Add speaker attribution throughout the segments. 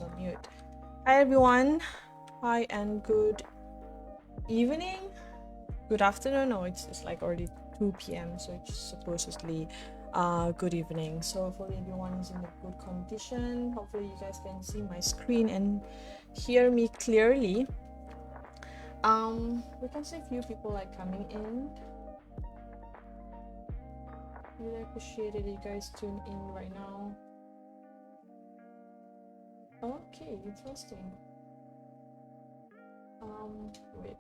Speaker 1: on mute. Hi everyone. Hi and good evening. Good afternoon. No, it's like already 2 p.m. So it's supposedly good evening. So hopefully everyone is in a good condition. Hopefully you guys can see my screen and hear me clearly. We can see a few people like coming in. Really appreciate it. You guys tune in right now. Okay, interesting. Wait.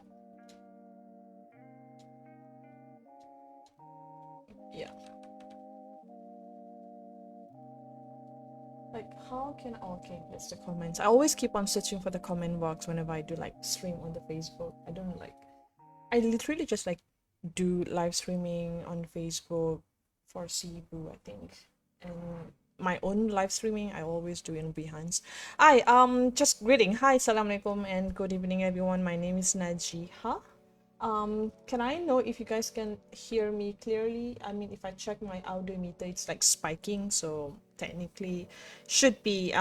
Speaker 1: Yeah. Like, how can okay, that's the comments. I always keep on searching for the comment box whenever I do like stream on the Facebook. I literally just like do live streaming on Facebook for Cebu, I think. And my own live streaming I always do in Behance. Hi, just greeting. Hi, Assalamualaikum and good evening everyone. My name is Najiha. Can I know if you guys can hear me clearly? I mean, if I check my audio meter, it's like spiking, so technically should be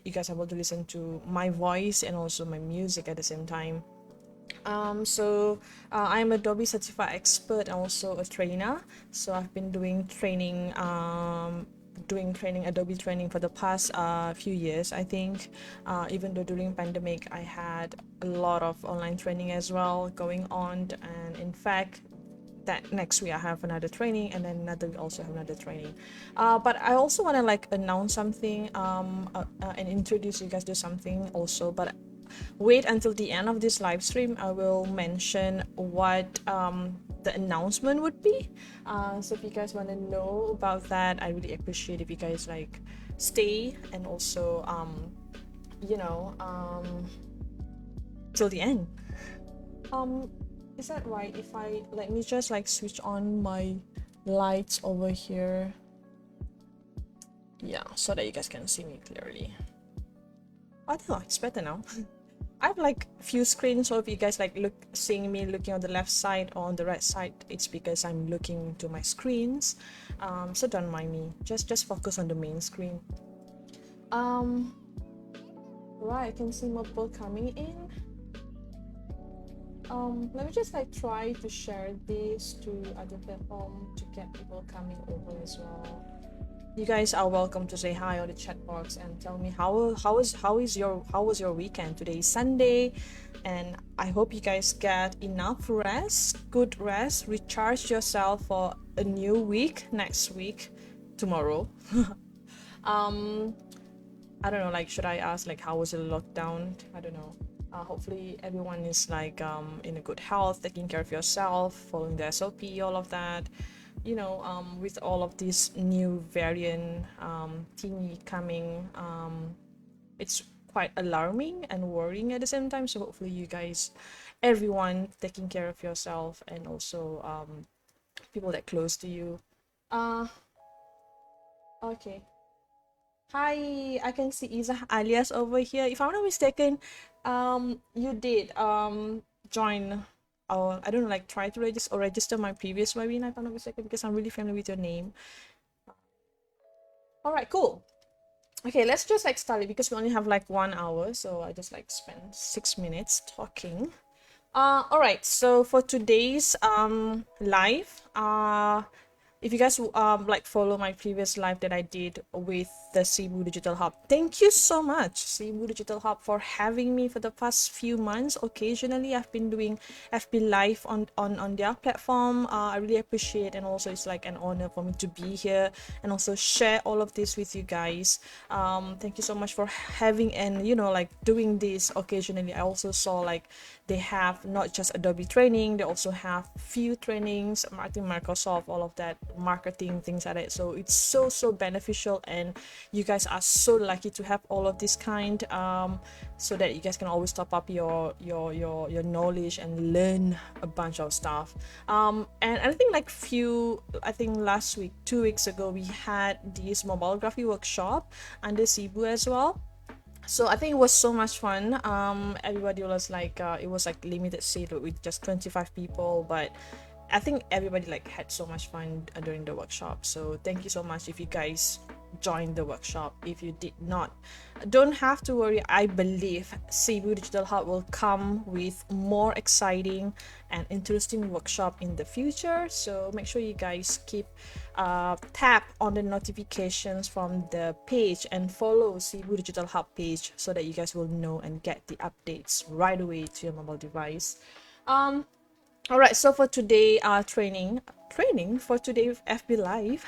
Speaker 1: you guys able to listen to my voice and also my music at the same time. I'm Adobe certified expert and also a trainer. So I've been doing training Adobe training for the past few years, I think. Even though during pandemic I had a lot of online training as well going on, and in fact that next week I have another training, and then another we also have another training. But I also want to like announce something and introduce you guys to something also, but wait until the end of this live stream. I will mention what the announcement would be. So if you guys want to know about that, I really appreciate if you guys like stay and also till the end. Is that right? If I let me just like switch on my lights over here. Yeah, so that you guys can see me clearly. I don't know, it's better now. I have like few screens, so if you guys like seeing me looking on the left side or on the right side, it's because I'm looking to my screens. So don't mind me. Just focus on the main screen. Right, I can see more people coming in. Let me just like try to share this to other platform to get people coming over as well. You guys are welcome to say hi on the chat box and tell me how was your weekend. Today is Sunday, and I hope you guys get enough rest, good rest, recharge yourself for a new week next week, tomorrow. I don't know, like should I ask like how was the lockdown? I don't know. Hopefully everyone is like in a good health, taking care of yourself, following the SOP, all of that. With all of this new variant thingy coming, it's quite alarming and worrying at the same time. So hopefully you guys, everyone, taking care of yourself and also people that close to you. Okay. Hi, I can see Isa alias over here. If I'm not mistaken, you did join. I don't know, like try to register my previous webinar if I'm not mistaken, because I'm really familiar with your name. All right, cool. Okay, let's just like start it because we only have like 1 hour, so I just like spend 6 minutes talking. All right, so for today's live, if you guys like follow my previous live that I did with the Cebu Digital Hub, thank you so much Cebu Digital Hub for having me for the past few months. Occasionally I've been doing FB live on their platform. I really appreciate, and also it's like an honor for me to be here and also share all of this with you guys. Thank you so much for having and like doing this occasionally. I also saw like they have not just Adobe training, they also have few trainings, marketing, Microsoft, all of that, marketing, things like that. So it's so beneficial, and you guys are so lucky to have all of this kind, so that you guys can always top up your knowledge and learn a bunch of stuff. And I think like last week, 2 weeks ago, we had this mobilegraphy workshop under Cebu as well. So I think it was so much fun. Everybody was like it was like limited seat with just 25 people, but I think everybody like had so much fun during the workshop. So thank you so much if you guys join the workshop. If you did not, don't have to worry. I believe Cebu Digital Hub will come with more exciting and interesting workshop in the future, so make sure you guys keep tap on the notifications from the page and follow Cebu Digital Hub page so that you guys will know and get the updates right away to your mobile device. All right, so for today training for today with FB Live,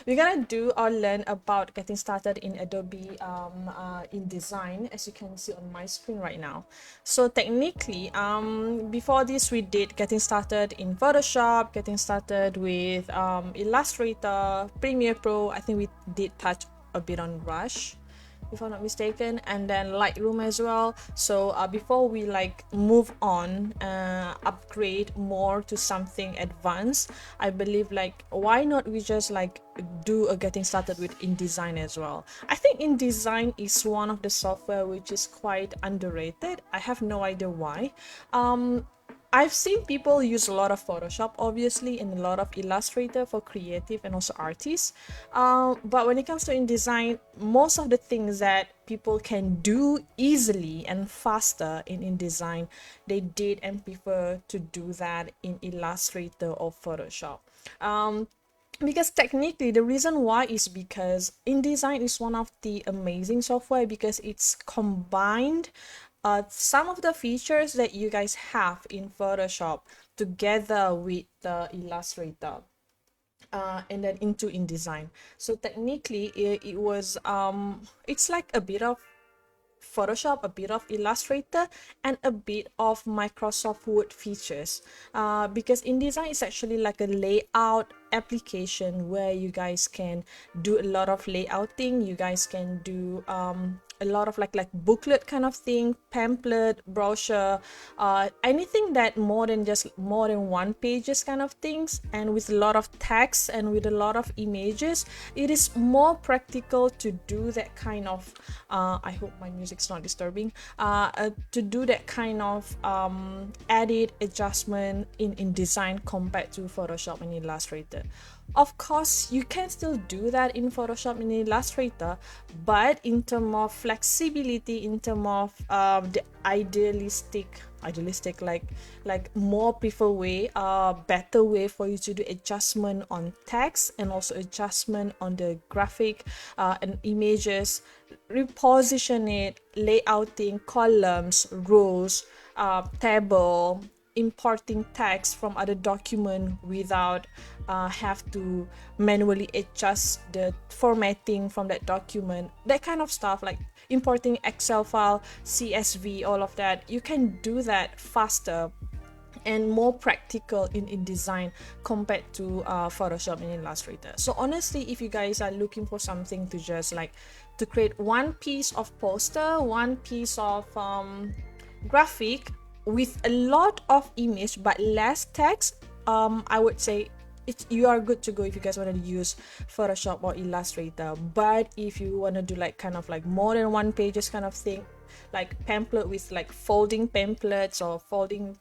Speaker 1: we're gonna do or learn about getting started in Adobe InDesign, as you can see on my screen right now. So technically, before this we did getting started in Photoshop, getting started with Illustrator, Premiere Pro. I think we did touch a bit on Rush, if I'm not mistaken, and then Lightroom as well. So before we like move on, upgrade more to something advanced, I believe like why not we just like do a getting started with InDesign as well. I think InDesign is one of the software which is quite underrated. I have no idea why. I've seen people use a lot of Photoshop, obviously, and a lot of Illustrator for creative and also artists. But when it comes to InDesign, most of the things that people can do easily and faster in InDesign, they did and prefer to do that in Illustrator or Photoshop. Because technically the reason why is because InDesign is one of the amazing software because it's combined some of the features that you guys have in Photoshop together with the Illustrator and then into InDesign. So technically it was it's like a bit of Photoshop, a bit of Illustrator, and a bit of Microsoft Word features, because InDesign is actually like a layout application where you guys can do a lot of layouting. You guys can do a lot of like booklet kind of thing, pamphlet, brochure, anything that more than one pages kind of things, and with a lot of text and with a lot of images. It is more practical to do that kind of I hope my music's not disturbing, to do that kind of edit adjustment in InDesign compared to Photoshop and Illustrator. Of course, you can still do that in Photoshop and Illustrator, but in terms of flexibility, in terms of the idealistic like more preferred way, better way for you to do adjustment on text and also adjustment on the graphic and images, reposition it, layouting, columns, rows, table, importing text from other document without have to manually adjust the formatting from that document, that kind of stuff, like importing Excel file, CSV, all of that. You can do that faster and more practical in InDesign compared to Photoshop and Illustrator. So honestly, if you guys are looking for something to just like to create one piece of poster, one piece of graphic with a lot of image but less text, I would say you are good to go if you guys want to use Photoshop or Illustrator. But if you want to do like kind of like more than one pages kind of thing, like pamphlet with like folding pamphlets or folding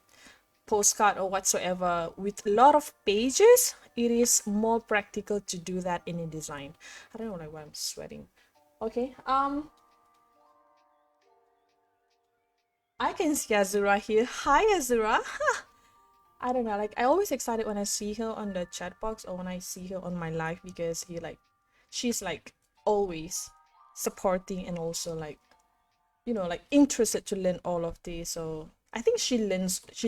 Speaker 1: postcard or whatsoever with a lot of pages, it is more practical to do that in InDesign. I don't know like why I'm sweating. Okay, I can see Azura here. Hi Azura. I don't know, like I always excited when I see her on the chat box or when I see her on my live, because she's like always supporting and also like, you know, like interested to learn all of this. So I think she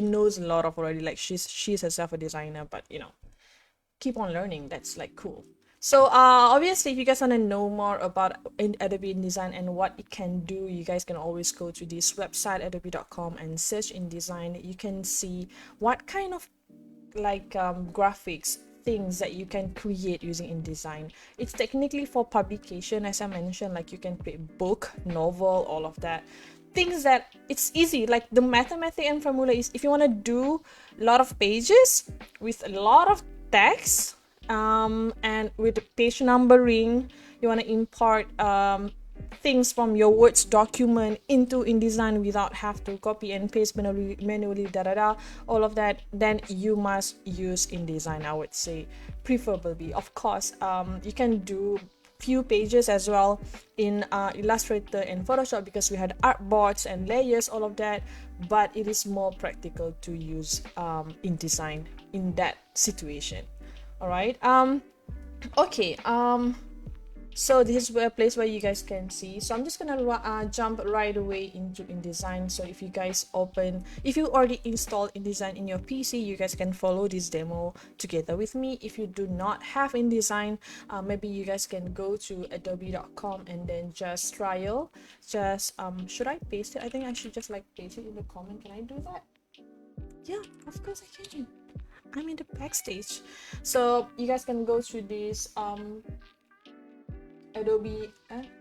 Speaker 1: knows a lot of already, like she's herself a designer, but you know, keep on learning. That's like cool. So obviously if you guys want to know more about Adobe InDesign and what it can do, you guys can always go to this website adobe.com and search InDesign. You can see what kind of like graphics things that you can create using InDesign. It's technically for publication, as I mentioned, like you can create book, novel, all of that. Things that it's easy, like the mathematic and formula is if you want to do a lot of pages with a lot of text, and with the page numbering, you want to import things from your Words document into InDesign without have to copy and paste manually all of that, then you must use InDesign, I would say, preferably. Of course, you can do few pages as well in Illustrator and Photoshop, because we had artboards and layers, all of that, but it is more practical to use InDesign in that situation. All right. Okay. So this is a place where you guys can see. So I'm just gonna jump right away into InDesign. So if you guys if you already installed InDesign in your PC, you guys can follow this demo together with me. If you do not have InDesign, maybe you guys can go to adobe.com and then just trial. Should I paste it? I think I should just like paste it in the comment. Can I do that? Yeah, of course I can. I'm in the backstage. So you guys can go to this Adobe,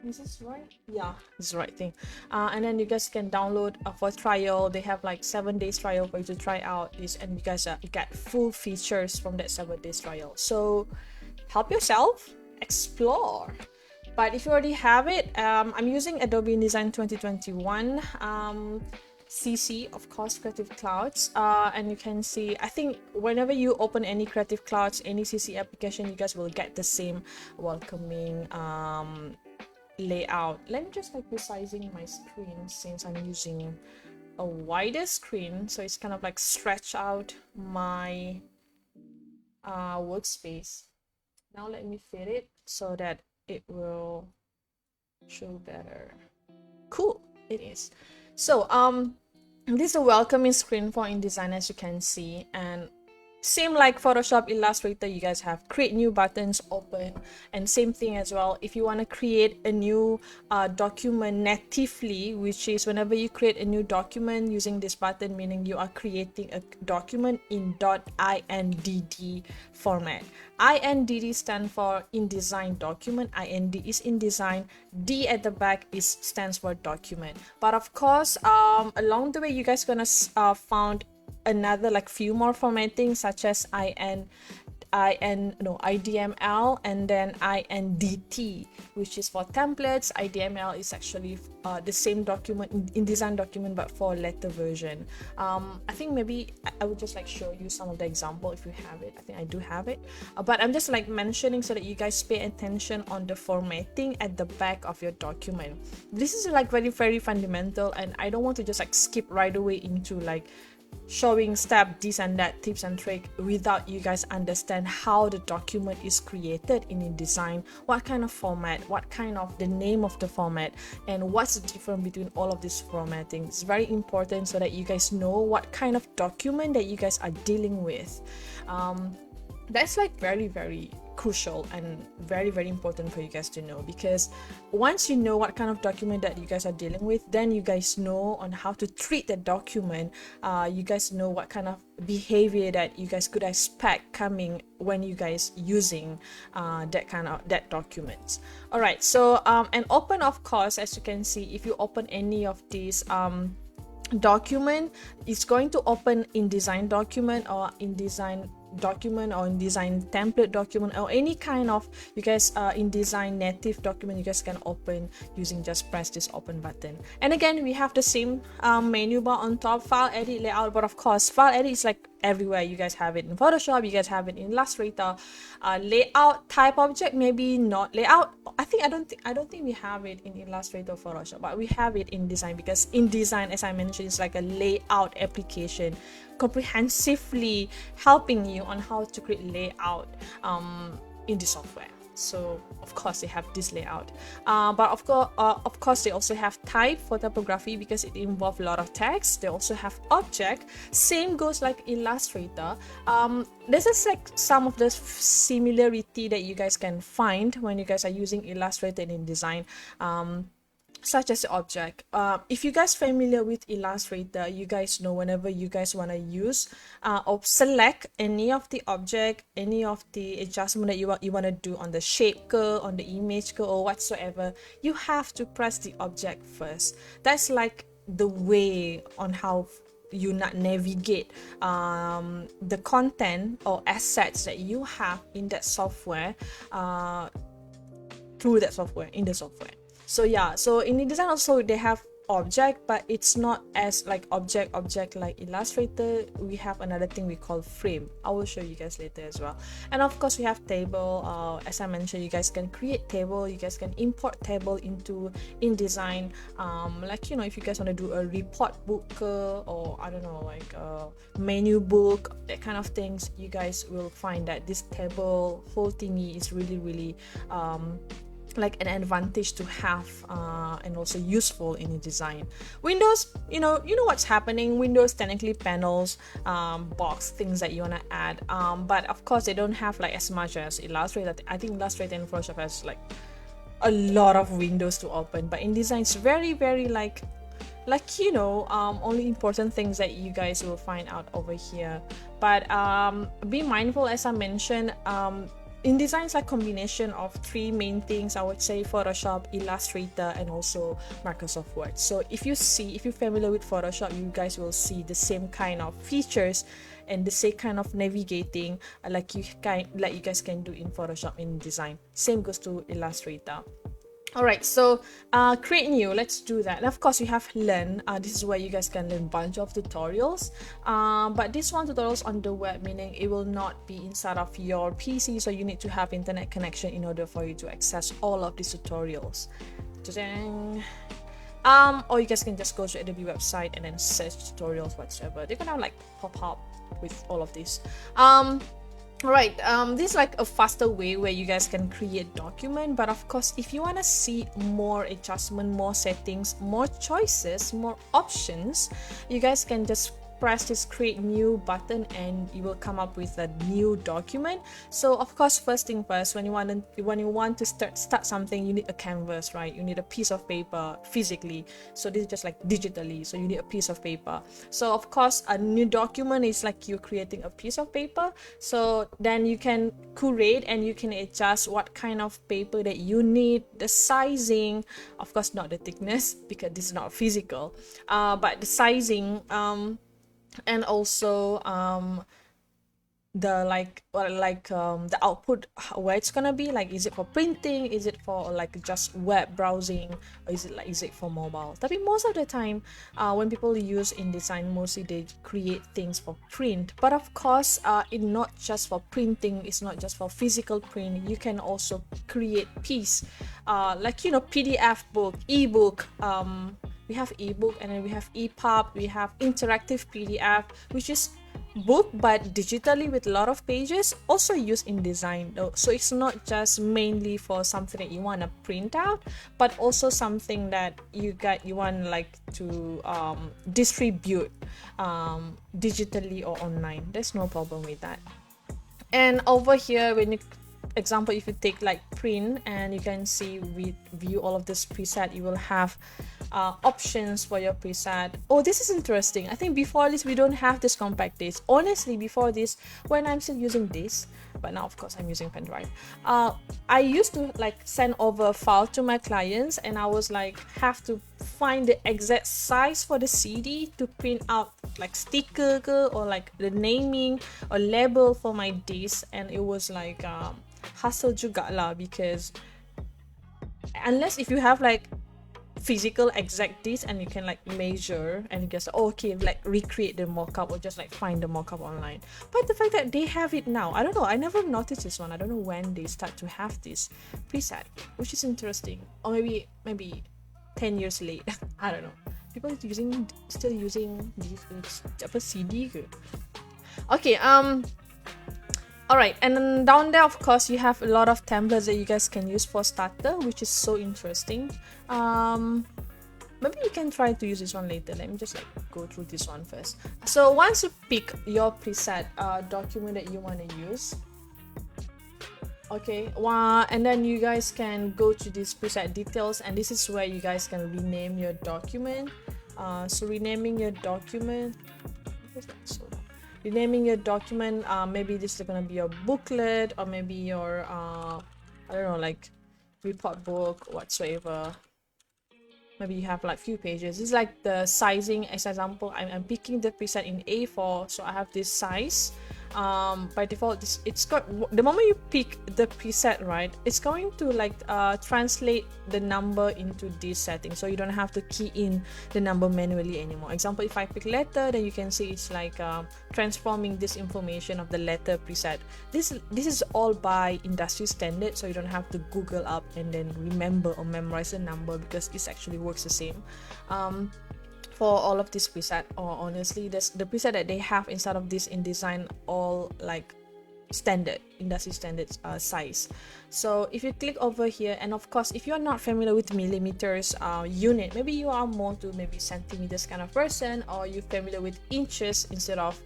Speaker 1: is this right? Yeah, it's the right thing. And then you guys can download for trial. They have like 7 days trial for you to try out this, and you guys get full features from that 7 days trial. So help yourself, explore. But if you already have it, I'm using Adobe InDesign 2021. CC, of course, Creative Clouds, and you can see, I think whenever you open any Creative Clouds, any CC application, you guys will get the same welcoming layout. Let me just like resizing my screen, since I'm using a wider screen, so it's kind of like stretch out my workspace. Now let me fit it so that it will show better. Cool, it is. So this is a welcoming screen for InDesign, as you can see, and same like Photoshop, Illustrator, you guys have create new buttons, open, and same thing as well. If you want to create a new document natively, which is whenever you create a new document using this button, meaning you are creating a document in .indd format. INDD stand for InDesign document. IND is InDesign. D at the back stands for document. But of course, along the way, you guys gonna found another like few more formatting, such as IDML, and then INDT, which is for templates. IDML is actually the same document, InDesign document, but for letter version. I think maybe I would just like show you some of the example if you have it. I think I do have it, but I'm just like mentioning so that you guys pay attention on the formatting at the back of your document. This is like very, very fundamental, and I don't want to just like skip right away into like showing step this and that tips and trick without you guys understand how the document is created in InDesign, what kind of format, what kind of the name of the format, and what's the difference between all of this formatting. It's very important so that you guys know what kind of document that you guys are dealing with. That's like very, very crucial and very, very important for you guys to know, because once you know what kind of document that you guys are dealing with, then you guys know on how to treat the document. You guys know what kind of behavior that you guys could expect coming when you guys using that documents. All right, so and open, of course, as you can see, if you open any of these document, it's going to open InDesign document or InDesign document or InDesign template document or any kind of you guys InDesign native document you guys can open using just press this open button. And again, we have the same menu bar on top, file, edit, layout, but of course file edit is like everywhere. You guys have it in Photoshop, you guys have it in Illustrator. Layout, type object, maybe not. Layout, I don't think we have it in Illustrator or Photoshop, but we have it in InDesign, because InDesign, as I mentioned, is like a layout application, comprehensively helping you on how to create layout in the software. So of course they have this layout, but of course they also have type for typography, because it involves a lot of text. They also have object, same goes like Illustrator. This is like some of the similarity that you guys can find when you guys are using Illustrator and InDesign, such as the object. If you guys familiar with Illustrator, you guys know whenever you guys want to use or select any of the object, any of the adjustment that you want to do on the shape curve, on the image curve, or whatsoever, you have to press the object first. That's like the way on how you navigate the content or assets that you have in that software through that software, in the software. So yeah, so in InDesign also they have object, but it's not as like object like Illustrator. We have another thing we call frame. I will show you guys later as well. And of course we have table. As I mentioned, you guys can create table, you guys can import table into InDesign. Like, you know, if you guys want to do a report book or I don't know, like a menu book, that kind of things, you guys will find that this table whole thingy is really like an advantage to have, and also useful in the design. Windows, you know what's happening. Windows technically panels, box things that you want to add, but of course they don't have like as much as Illustrator. I think Illustrator and Photoshop has like a lot of windows to open, but InDesign is very like you know, only important things that you guys will find out over here. But be mindful, as I mentioned, InDesign is like combination of three main things, I would say: Photoshop, Illustrator, and also Microsoft Word. So if you're familiar with Photoshop, you guys will see the same kind of features and the same kind of navigating like you guys can do in Photoshop in InDesign. Same goes to Illustrator. Alright, so create new, let's do that. And of course we have learn. This is where you guys can learn a bunch of tutorials, but this one tutorials on the web, meaning it will not be inside of your PC, so you need to have internet connection in order for you to access all of these tutorials. Or you guys can just go to Adobe website and then search tutorials whatsoever. They're gonna like pop up with all of this. Right, this is like a faster way where you guys can create document, but of course if you want to see more adjustment, more settings, more choices, more options, you guys can just press this create new button and you will come up with a new document. So of course, first thing first, when you want to start something, you need a canvas, right? You need a piece of paper physically. So this is just like digitally, so you need a piece of paper. So of course a new document is like you're creating a piece of paper, so then you can curate and you can adjust what kind of paper that you need, the sizing, of course not the thickness because this is not physical, but the sizing, and also the output, where it's gonna be, like is it for printing, is it for like just web browsing, or is it for mobile. Tapi most of the time when people use InDesign, mostly they create things for print. But of course it's not just for printing, it's not just for physical print. You can also create piece, like, you know, PDF book, ebook. We have ebook, and then we have EPUB, we have interactive PDF, which is book but digitally with a lot of pages, also used in InDesign though. So it's not just mainly for something that you want to print out, but also something that you want like to distribute digitally or online. There's no problem with that. And over here, when you example, if you take like print, and you can see we view all of this preset, you will have options for your preset. Oh, this is interesting. I think before this we don't have this compact disc. Honestly, before this, when I'm still using this, but now of course I'm using pen drive, I used to like send over a file to my clients, and I was like have to find the exact size for the CD to print out like sticker or like the naming or label for my disc. And it was like hassle juga lah, because unless if you have like physical exact disc and you can like measure and you just okay, like recreate the mockup or just like find the mockup online. But the fact that they have it now, I don't know, I never noticed this one. I don't know when they start to have this preset, which is interesting. Or maybe 10 years late. I don't know. People still using these CD ke? Okay, alright, and then down there of course you have a lot of templates that you guys can use for starter, which is so interesting. Maybe you can try to use this one later. Let me just like go through this one first. So once you pick your preset document that you want to use, okay, and then you guys can go to this preset details, and this is where you guys can rename your document. So renaming your document, maybe this is gonna be your booklet, or maybe your I don't know, like report book whatsoever. Maybe you have like few pages. This is like the sizing. As example, I'm picking the preset in A4, so I have this size. By default, it's got, the moment you pick the preset, right, it's going to like translate the number into this setting, so you don't have to key in the number manually anymore. Example, if I pick letter, then you can see it's like transforming this information of the letter preset. This is all by industry standard, so you don't have to Google up and then remember or memorize the number, because it actually works the same for all of this preset. Or honestly, the preset that they have inside of this InDesign all like standard, industry standard size. So if you click over here, and of course if you're not familiar with millimeters unit, maybe you are more to maybe centimeters kind of person, or you're familiar with inches instead of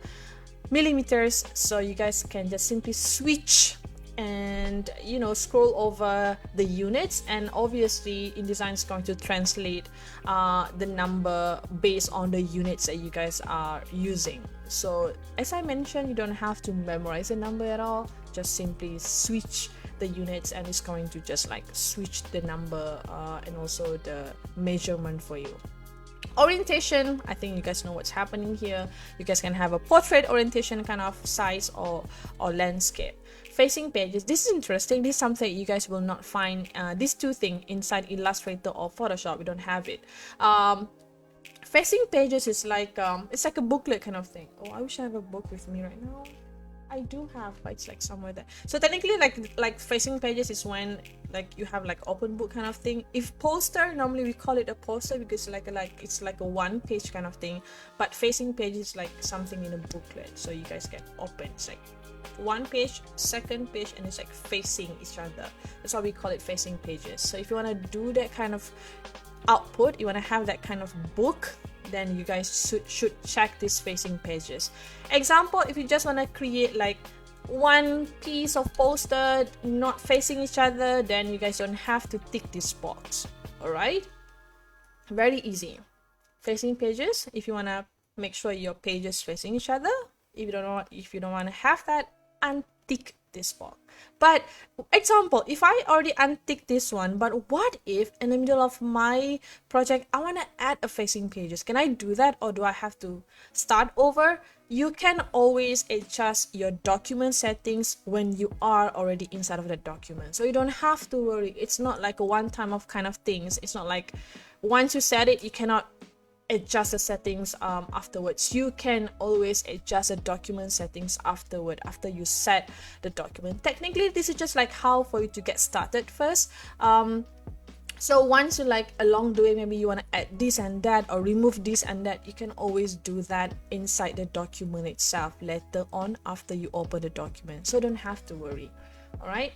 Speaker 1: millimeters, so you guys can just simply switch and scroll over the units, and obviously InDesign is going to translate the number based on the units that you guys are using. So as I mentioned, you don't have to memorize the number at all, just simply switch the units and it's going to just like switch the number and also the measurement for you. Orientation, I think you guys know what's happening here. You guys can have a portrait orientation kind of size or landscape. Facing pages, this is interesting. This is something you guys will not find these two things inside Illustrator or Photoshop. We don't have it. Facing pages is like it's like a booklet kind of thing. Oh, I wish I have a book with me right now. I do have, but it's like somewhere there. So technically, like facing pages is when like you have like open book kind of thing. If poster, normally we call it a poster because it's like a one page kind of thing. But facing page is like something in a booklet, so you guys can open. It's like one page, second page, and it's like facing each other. That's why we call it facing pages. So if you want to do that kind of output, you want to have that kind of book, then you guys should check these facing pages. Example, if you just want to create like one piece of poster not facing each other, then you guys don't have to tick this box. All right, very easy. Facing pages, if you want to make sure your pages facing each other. If you don't want to have that, untick this box. But example, if I already untick this one, but what if in the middle of my project I want to add a facing pages? Can I do that, or do I have to start over? You can always adjust your document settings when you are already inside of the document, so you don't have to worry. It's not like a one-time of kind of things. It's not like once you set it, you cannot adjust the settings afterwards. You can always adjust the document settings after you set the document. Technically, this is just like how for you to get started first. So once you like along the way, maybe you want to add this and that or remove this and that, you can always do that inside the document itself later on after you open the document, so don't have to worry. All right.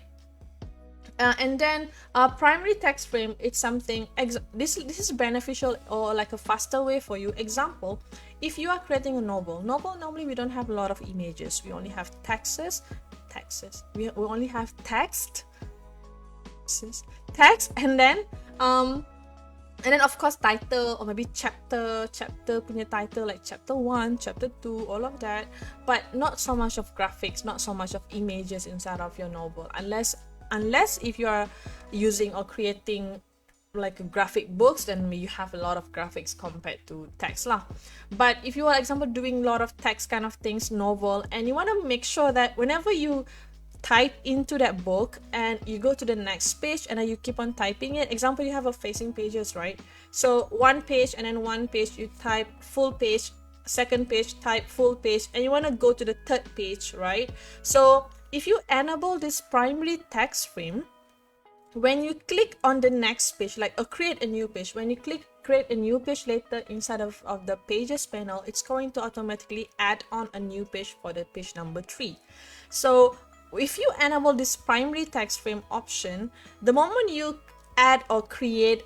Speaker 1: And then primary text frame, it's something this is beneficial or like a faster way for you. Example, if you are creating a novel, normally we don't have a lot of images. We only have texts. We only have text, and then of course title, or maybe chapter punya title, like chapter 1, chapter 2, all of that, but not so much of graphics, not so much of images inside of your novel, unless if you are using or creating like graphic books, then you have a lot of graphics compared to text lah. But if you are, example, doing a lot of text kind of things, novel, and you want to make sure that whenever you type into that book and you go to the next page and then you keep on typing it, example, you have a facing pages, right? So one page and then one page you type full page, second page type full page, and you want to go to the third page, right? So if you enable this primary text frame, when you click on the next page, like create a new page, when you click create a new page later inside of the pages panel, it's going to automatically add on a new page for the page number 3. So if you enable this primary text frame option, the moment you add or create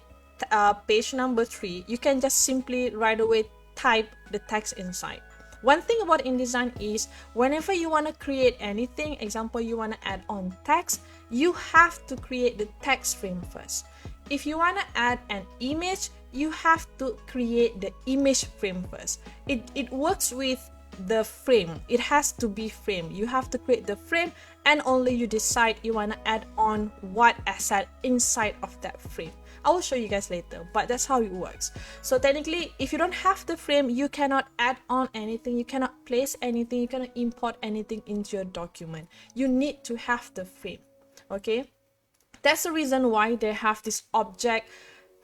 Speaker 1: page number 3, you can just simply right away type the text inside. One thing about InDesign is whenever you want to create anything, example, you want to add on text, you have to create the text frame first. If you want to add an image, you have to create the image frame first. It works with the frame. It has to be frame. You have to create the frame, and only you decide you want to add on what asset inside of that frame. I will show you guys later, but that's how it works. So technically, if you don't have the frame, you cannot add on anything, you cannot place anything, you cannot import anything into your document. You need to have the frame. Okay, that's the reason why they have this object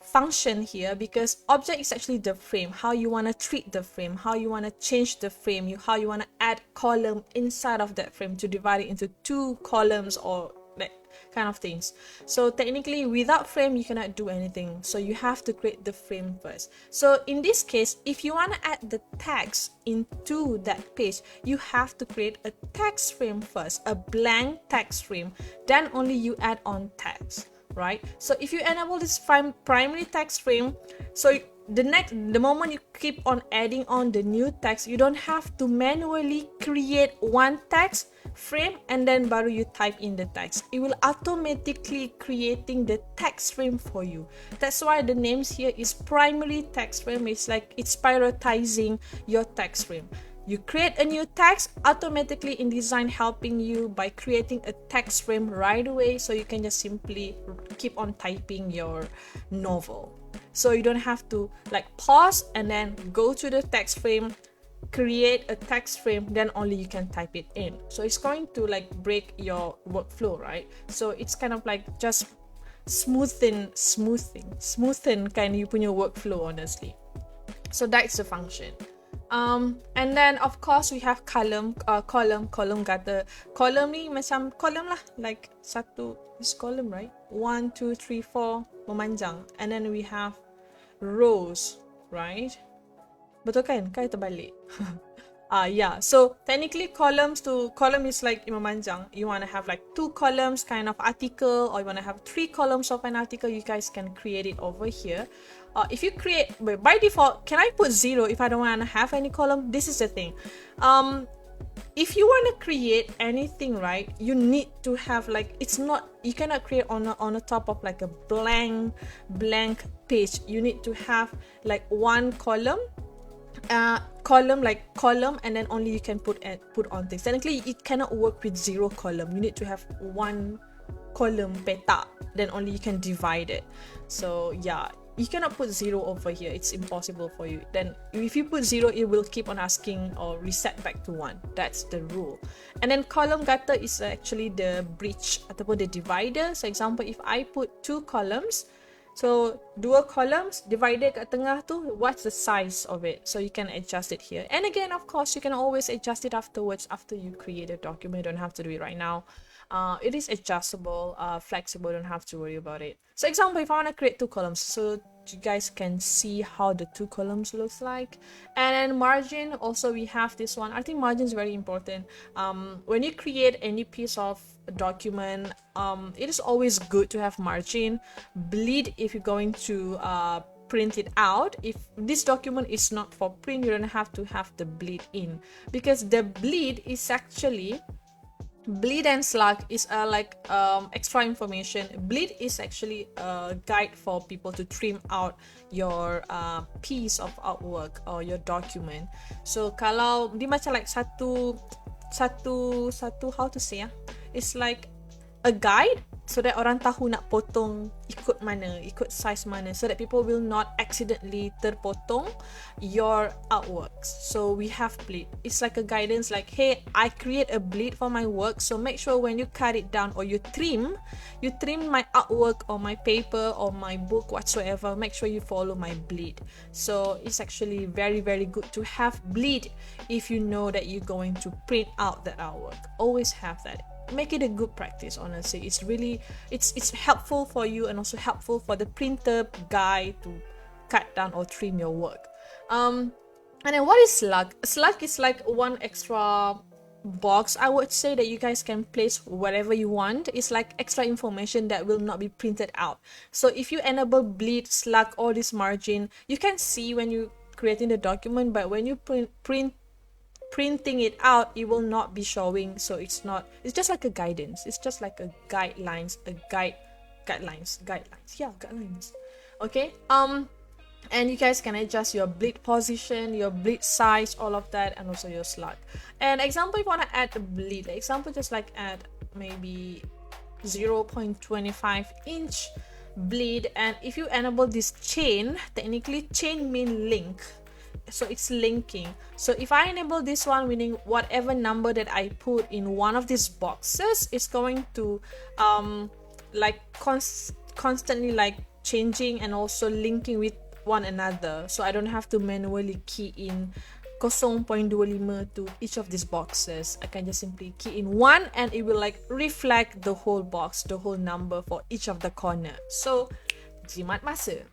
Speaker 1: function here, because object is actually the frame, how you want to treat the frame, how you want to change the frame, how you want to add column inside of that frame to divide it into 2 columns or that kind of things. So technically, without frame you cannot do anything, so you have to create the frame first. So in this case, if you want to add the text into that page, you have to create a text frame first, a blank text frame, then only you add on text, right? So if you enable this primary text frame, so the moment you keep on adding on the new text, you don't have to manually create one text frame and then baru you type in the text. It will automatically creating the text frame for you. That's why the names here is primary text frame. It's like it's prioritizing your text frame. You create a new text, automatically InDesign helping you by creating a text frame right away, so you can just simply keep on typing your novel. So you don't have to like pause and then go to the text frame, create a text frame, then only you can type it in. So it's going to like break your workflow, right? So it's kind of like just smoothen kind of you punya workflow, honestly. So that's the function. And then of course we have column kata. Column ni macam column lah, like satu, this column, right? 1 2 3 4 memanjang, and then we have rows, right? Betul kan? Kan terbalik. Yeah, so technically column is like memanjang. You want to have like 2 columns kind of article, or you want to have 3 columns of an article, you guys can create it over here. If you create by default, can I put 0 if I don't want to have any column? This is the thing. If you want to create anything, right, you need to have like, it's not, you cannot create on the top of like a blank page. You need to have like 1 column, column, and then only you can put on things. Technically it cannot work with 0 column. You need to have 1 column peta, then only you can divide it. So yeah, you cannot put 0 over here, it's impossible for you. Then if you put 0, it will keep on asking or reset back to 1. That's the rule. And then column kata is actually the bridge ataupun the divider. So example, if I put 2 columns, so 2 columns divided kat tengah tu, what's the size of it? So you can adjust it here. And again, of course, you can always adjust it afterwards, after you create a document. You don't have to do it right now. It is adjustable, flexible, don't have to worry about it. So example, if I want to create 2 columns, so you guys can see how the 2 columns looks like. And then margin, also we have this one. I think margin is very important. When you create any piece of document, it is always good to have margin. Bleed if you're going to print it out. If this document is not for print, you don't have to have the bleed in, because the bleed is actually, bleed and slug is like extra information. Bleed is actually a guide for people to trim out your piece of artwork or your document. So kalau dia macam like satu how to say, it's like a guide, so that orang tahu nak potong ikut mana, ikut size mana, so that people will not accidentally terpotong your artworks. So we have bleed. It's like a guidance, like, hey, I create a bleed for my work, so make sure when you cut it down or you trim my artwork or my paper or my book whatsoever, make sure you follow my bleed. So it's actually very, very good to have bleed if you know that you're going to print out that artwork. Always have that. Make it a good practice, honestly. It's really, it's helpful for you and also helpful for the printer guy to cut down or trim your work. And then what is slug? Slug is like one extra box, I would say, that you guys can place whatever you want. It's like extra information that will not be printed out. So if you enable bleed, slug, or this margin, you can see when you creating the document, but when you printing it out, it will not be showing. So it's just like a guidance, it's just like a guidelines, okay. And you guys can adjust your bleed position, your bleed size, all of that, and also your slug. And example, if you want to add a bleed, example, just like add maybe 0.25 inch bleed. And if you enable this chain, technically chain mean link, so it's linking. So if I enable this one, meaning whatever number that I put in one of these boxes is going to like constantly like changing and also linking with one another, so I don't have to manually key in 0.25 to each of these boxes. I can just simply key in one and it will like reflect the whole box, the whole number for each of the corner. So jimat masa.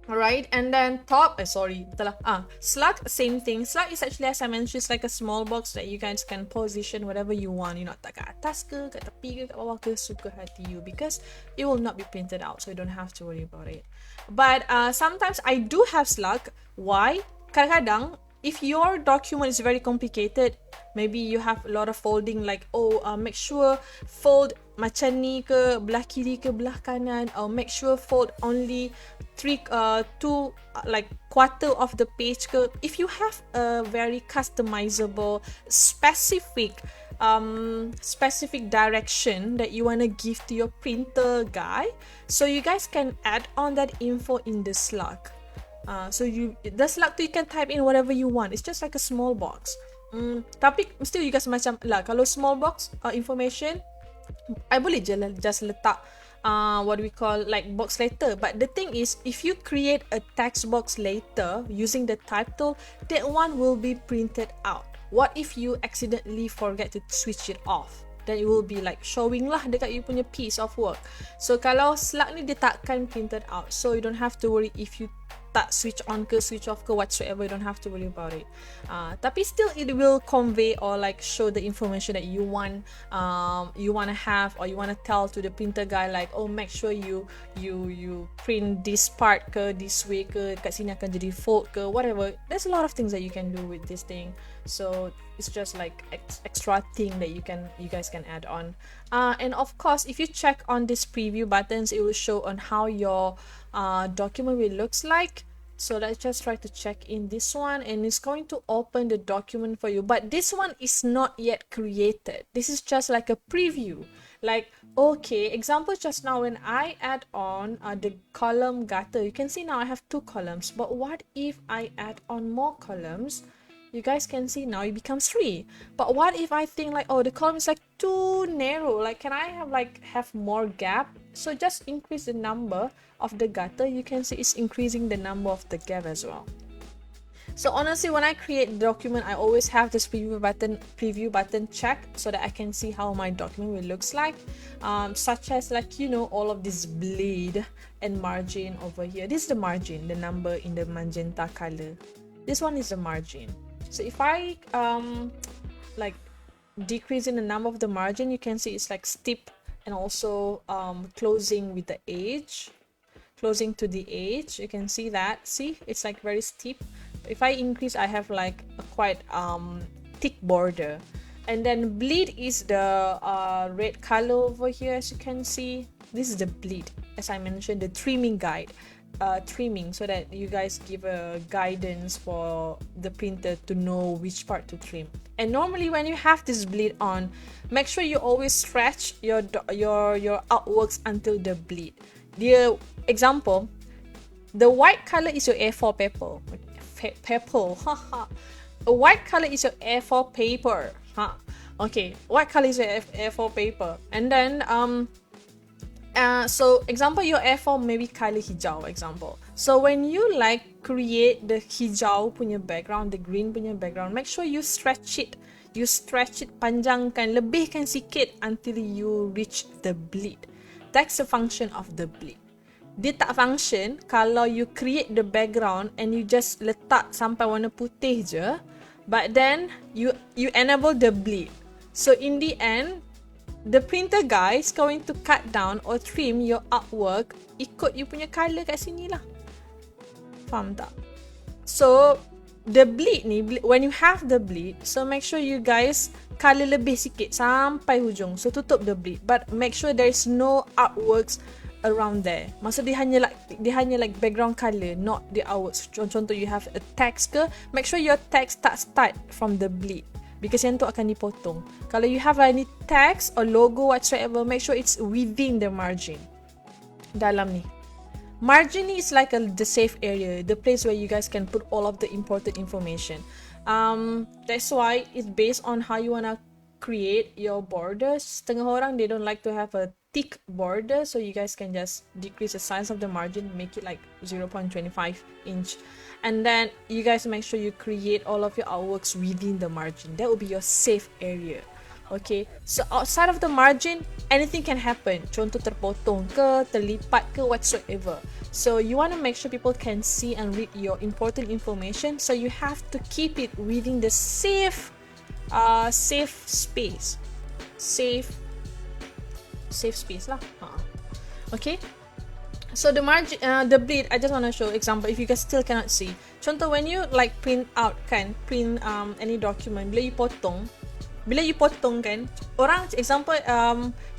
Speaker 1: Alright, and then top, slug, same thing. Slug is actually, as I mentioned, it's like a small box that you guys can position whatever you want. You nak tak kat atas ke, kat tepi ke, kat bawah ke, suka hati you, because it will not be printed out, so you don't have to worry about it. But sometimes I do have slug. Why? Kadang-kadang, if your document is very complicated, maybe you have a lot of folding, like make sure fold macam ni ke, belah kiri ke, belah kanan, or make sure fold only two like quarter of the page ke. If you have a very customizable specific direction that you want to give to your printer guy, so you guys can add on that info in the slug. So the slug tu you can type in whatever you want. It's just like a small box. Tapi mesti you guys macam lah, kalau small box information, I boleh je just letak what we call like box letter. But the thing is, if you create a text box later using the type tool, that one will be printed out. What if you accidentally forget to switch it off? Then it will be like showing lah dekat you punya piece of work. So kalau slug ni dia takkan printed out, so you don't have to worry if you tak switch on ke switch off ke whatsoever. You don't have to worry about it. Tapi still it will convey or like show the information that you want to have, or you want to tell to the printer guy, like, oh, make sure you print this part ke, this way ke, kat sini akan jadi fold ke, whatever. There's a lot of things that you can do with this thing. So it's just like extra thing that you guys can add on. And of course, if you check on these preview buttons, it will show on how your document will looks like. So let's just try to check in this one, and it's going to open the document for you. But this one is not yet created. This is just like a preview. Like, okay, example just now when I add on the column gutter, you can see now I have 2 columns. But what if I add on more columns? You guys can see now it becomes 3. But what if I think like, oh, the column is like too narrow, like can I have more gap? So just increase the number of the gutter. You can see it's increasing the number of the gap as well. So honestly, when I create the document, I always have this preview button checked so that I can see how my document will looks like, such as like, you know, all of this bleed and margin over here. This is the margin, the number in the magenta color. This one is the margin. So if I like decreasing the number of the margin, you can see it's like steep, and also closing with the edge, closing to the edge. You can see that. See, it's like very steep. If I increase, I have like a quite thick border. And then bleed is the red color over here. As you can see, this is the bleed. As I mentioned, the trimming guide. Trimming, so that you guys give a guidance for the printer to know which part to trim. And normally when you have this bleed on, make sure you always stretch your artworks until the bleed. The example, the white color is your A4 paper. A white color is your A4 paper. Okay, white color is your A4 paper. And then so example, your A4 maybe color hijau example. So when you like create the hijau punya background, the green punya background, make sure you stretch it. You stretch it, panjangkan, lebihkan sikit until you reach the bleed. That's the function of the bleed. Dia tak function kalau you create the background and you just letak sampai warna putih je, but then you enable the bleed. So in the end, the printer guy is going to cut down or trim your artwork ikut you punya color kat sini lah. Faham tak? So the bleed ni, when you have the bleed, so make sure you guys color lebih sikit sampai hujung. So tutup the bleed, but make sure there is no artworks around there. Maksud dia hanya like background color, not the artworks. Contoh you have a text ke, make sure your text tak start from the bleed, because yang tu akan dipotong. Kalau you have any text or logo whatsoever, make sure it's within the margin. Dalam ni. Margin is like the safe area, the place where you guys can put all of the important information. That's why it's based on how you wanna create your borders. Setengah orang, they don't like to have a thick border, so you guys can just decrease the size of the margin, make it like 0.25 inch, and then you guys make sure you create all of your artworks within the margin. That will be your safe area. Okay, so outside of the margin, anything can happen. Contoh terpotong ke, terlipat ke, whatsoever. So you want to make sure people can see and read your important information, so you have to keep it within the safe space. Safe space lah. Okay, so the margin, the bleed, I just want to show example if you guys still cannot see. Contoh when you like print out kan, any document, bila you potong kan, orang example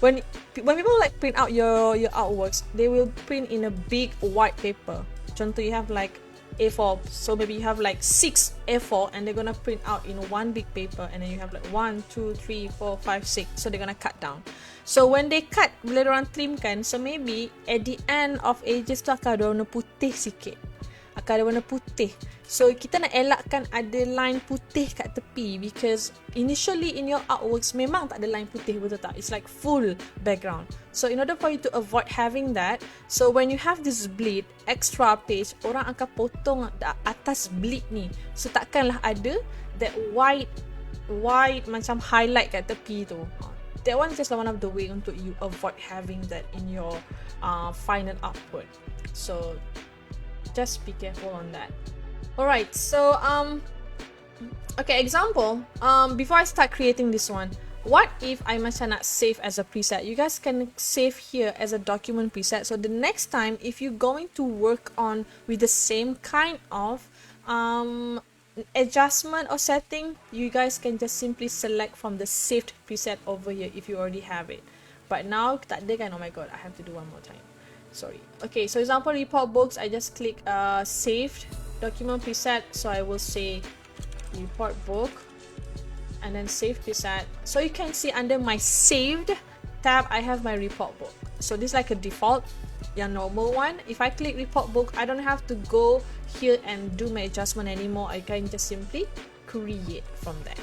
Speaker 1: when people like print out your artworks, they will print in a big white paper. Contoh you have like A4, so maybe you have like 6 A4 and they're gonna print out in one big paper, and then you have like 1, 2, 3, 4, 5, 6, so they're gonna cut down. So when they cut, bila orang trim kan, so maybe at the end of edges tu akan ada warna putih sikit, akan ada warna putih. So kita nak elakkan ada line putih kat tepi, because initially in your artworks memang tak ada line putih, betul tak? It's like full background. So in order for you to avoid having that, so when you have this bleed, extra page, orang akan potong atas bleed ni. So takkanlah ada that white macam highlight kat tepi tu. That one is just one of the way untuk you avoid having that in your final output. So just be careful on that. Alright, so okay, example, before I start creating this one, what if I macam nak save as a preset? You guys can save here as a document preset, so the next time if you're going to work on with the same kind of adjustment or setting, you guys can just simply select from the saved preset over here if you already have it. But now tak ada kan, oh my god, I have to do one more time, sorry. Okay, so example report books, I just click saved document preset, so I will say report book and then save preset. So you can see under my saved tab I have my report book. So this is like a default, your normal one. If I click report book, I don't have to go here and do my adjustment anymore. I can just simply create from there.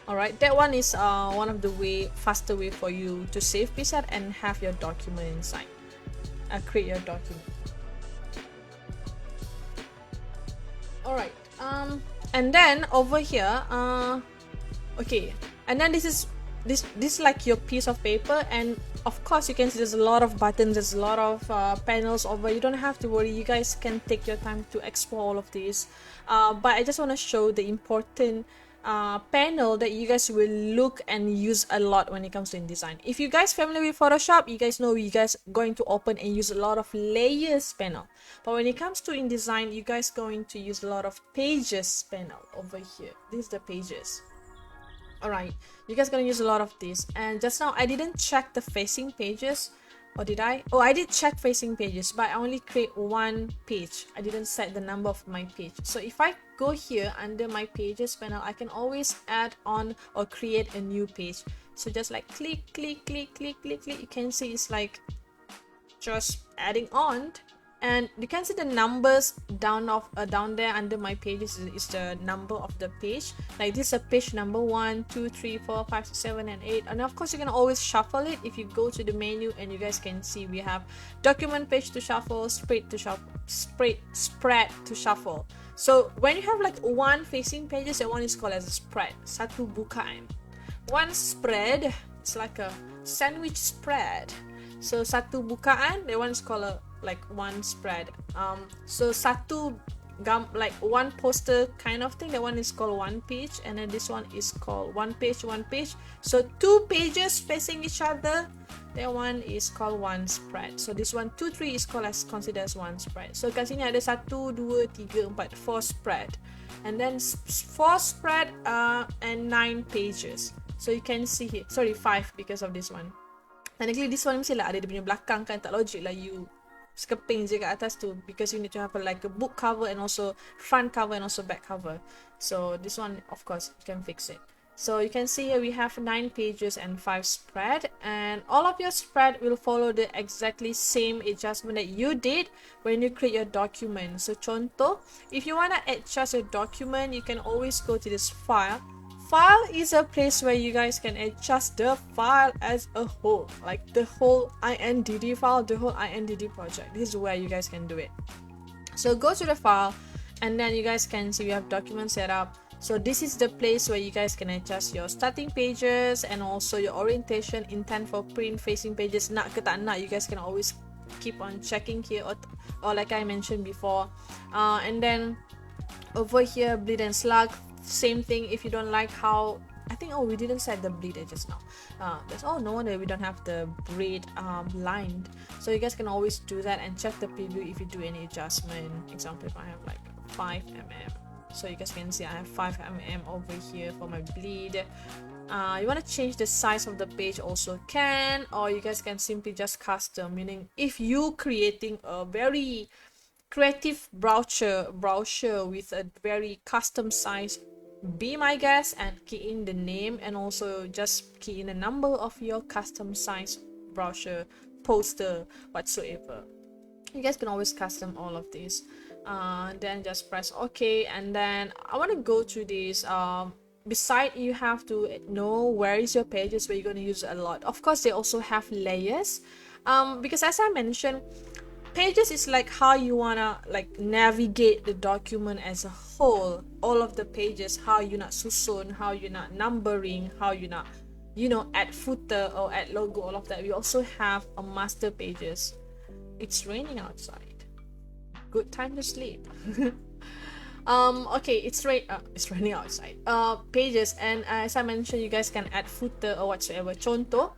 Speaker 1: Alright, that one is one of the faster way for you to save preset and have your document inside. Create your document. Alright, and then over here, okay, and then this is like your piece of paper, and of course you can see there's a lot of buttons, there's a lot of panels over. You don't have to worry, you guys can take your time to explore all of these, but I just want to show the important panel that you guys will look and use a lot when it comes to InDesign. If you guys familiar with Photoshop, you guys know you guys going to open and use a lot of layers panel, but when it comes to InDesign, you guys going to use a lot of pages panel over here. This is the pages. Alright, you guys gonna use a lot of this, and just now I didn't check the facing pages, or did I? Oh, I did check facing pages, but I only create one page. I didn't set the number of my page. So if I go here under my pages panel, I can always add on or create a new page. So just like click, click, click, click, click, click. You can see it's like just adding on, and you can see the numbers down there under my pages is the number of the page. Like this is a page number 1, 2, 3, 4, 5, 6, 7, and 8. And of course you can always shuffle it. If you go to the menu, and you guys can see we have document page to shuffle, spread to shuffle. So when you have like one facing pages, that one is called as a spread. Satu bukaan. One spread, it's like a sandwich spread. So satu bukaan, that one is called like one spread. So satu like one poster kind of thing, that one is called one page, and then this one is called one page. So two pages facing each other, that one is called one spread. So this one 2, 3 is considered as one spread. So kat sini ada 1, 2, 3, 4, 4 spread, and then 4 spread and 9 pages. So you can see here, sorry, 5 because of this one. Technically this one mesti lah ada dia punya belakang kan, tak logik lah you skeping je kat atas tu, because you need to have like a book cover and also front cover and also back cover. So this one of course you can fix it. So you can see here we have 9 pages and 5 spread, and all of your spread will follow the exactly same adjustment that you did when you create your document. So contoh, if you want to adjust your document, you can always go to this file. File is a place where you guys can adjust the file as a whole, like the whole INDD file, the whole INDD project. This is where you guys can do it. So go to the file, and then you guys can see we have document setup. So this is the place where you guys can adjust your starting pages and also your orientation, intent for print, facing pages. Nak ke tak nak, you guys can always keep on checking here, or like I mentioned before. And then over here, bleed and slug, same thing. If you don't like how, I think, we didn't set the bleed just now. That's no wonder we don't have the braid lined. So you guys can always do that and check the preview if you do any adjustment. Example, if I have like 5 mm. So you guys can see I have 5 mm over here for my bleed. You want to change the size of the page also can, or you guys can simply just custom, meaning if you creating a very creative brochure with a very custom size, be my guest and key in the name and also just key in the number of your custom size brochure, poster, whatsoever. You guys can always custom all of these. Then just press OK, and then I want to go to this. Beside, you have to know where is your pages where you're going to use a lot. Of course, they also have layers, because as I mentioned, pages is like how you wanna like navigate the document as a whole. All of the pages, how you not susun, how you not numbering, how you not, you know, add footer or add logo, all of that. We also have a master pages. It's raining outside. Good time to sleep. Okay, it's raining outside. Pages, and as I mentioned, you guys can add footer or whatsoever. Contoh,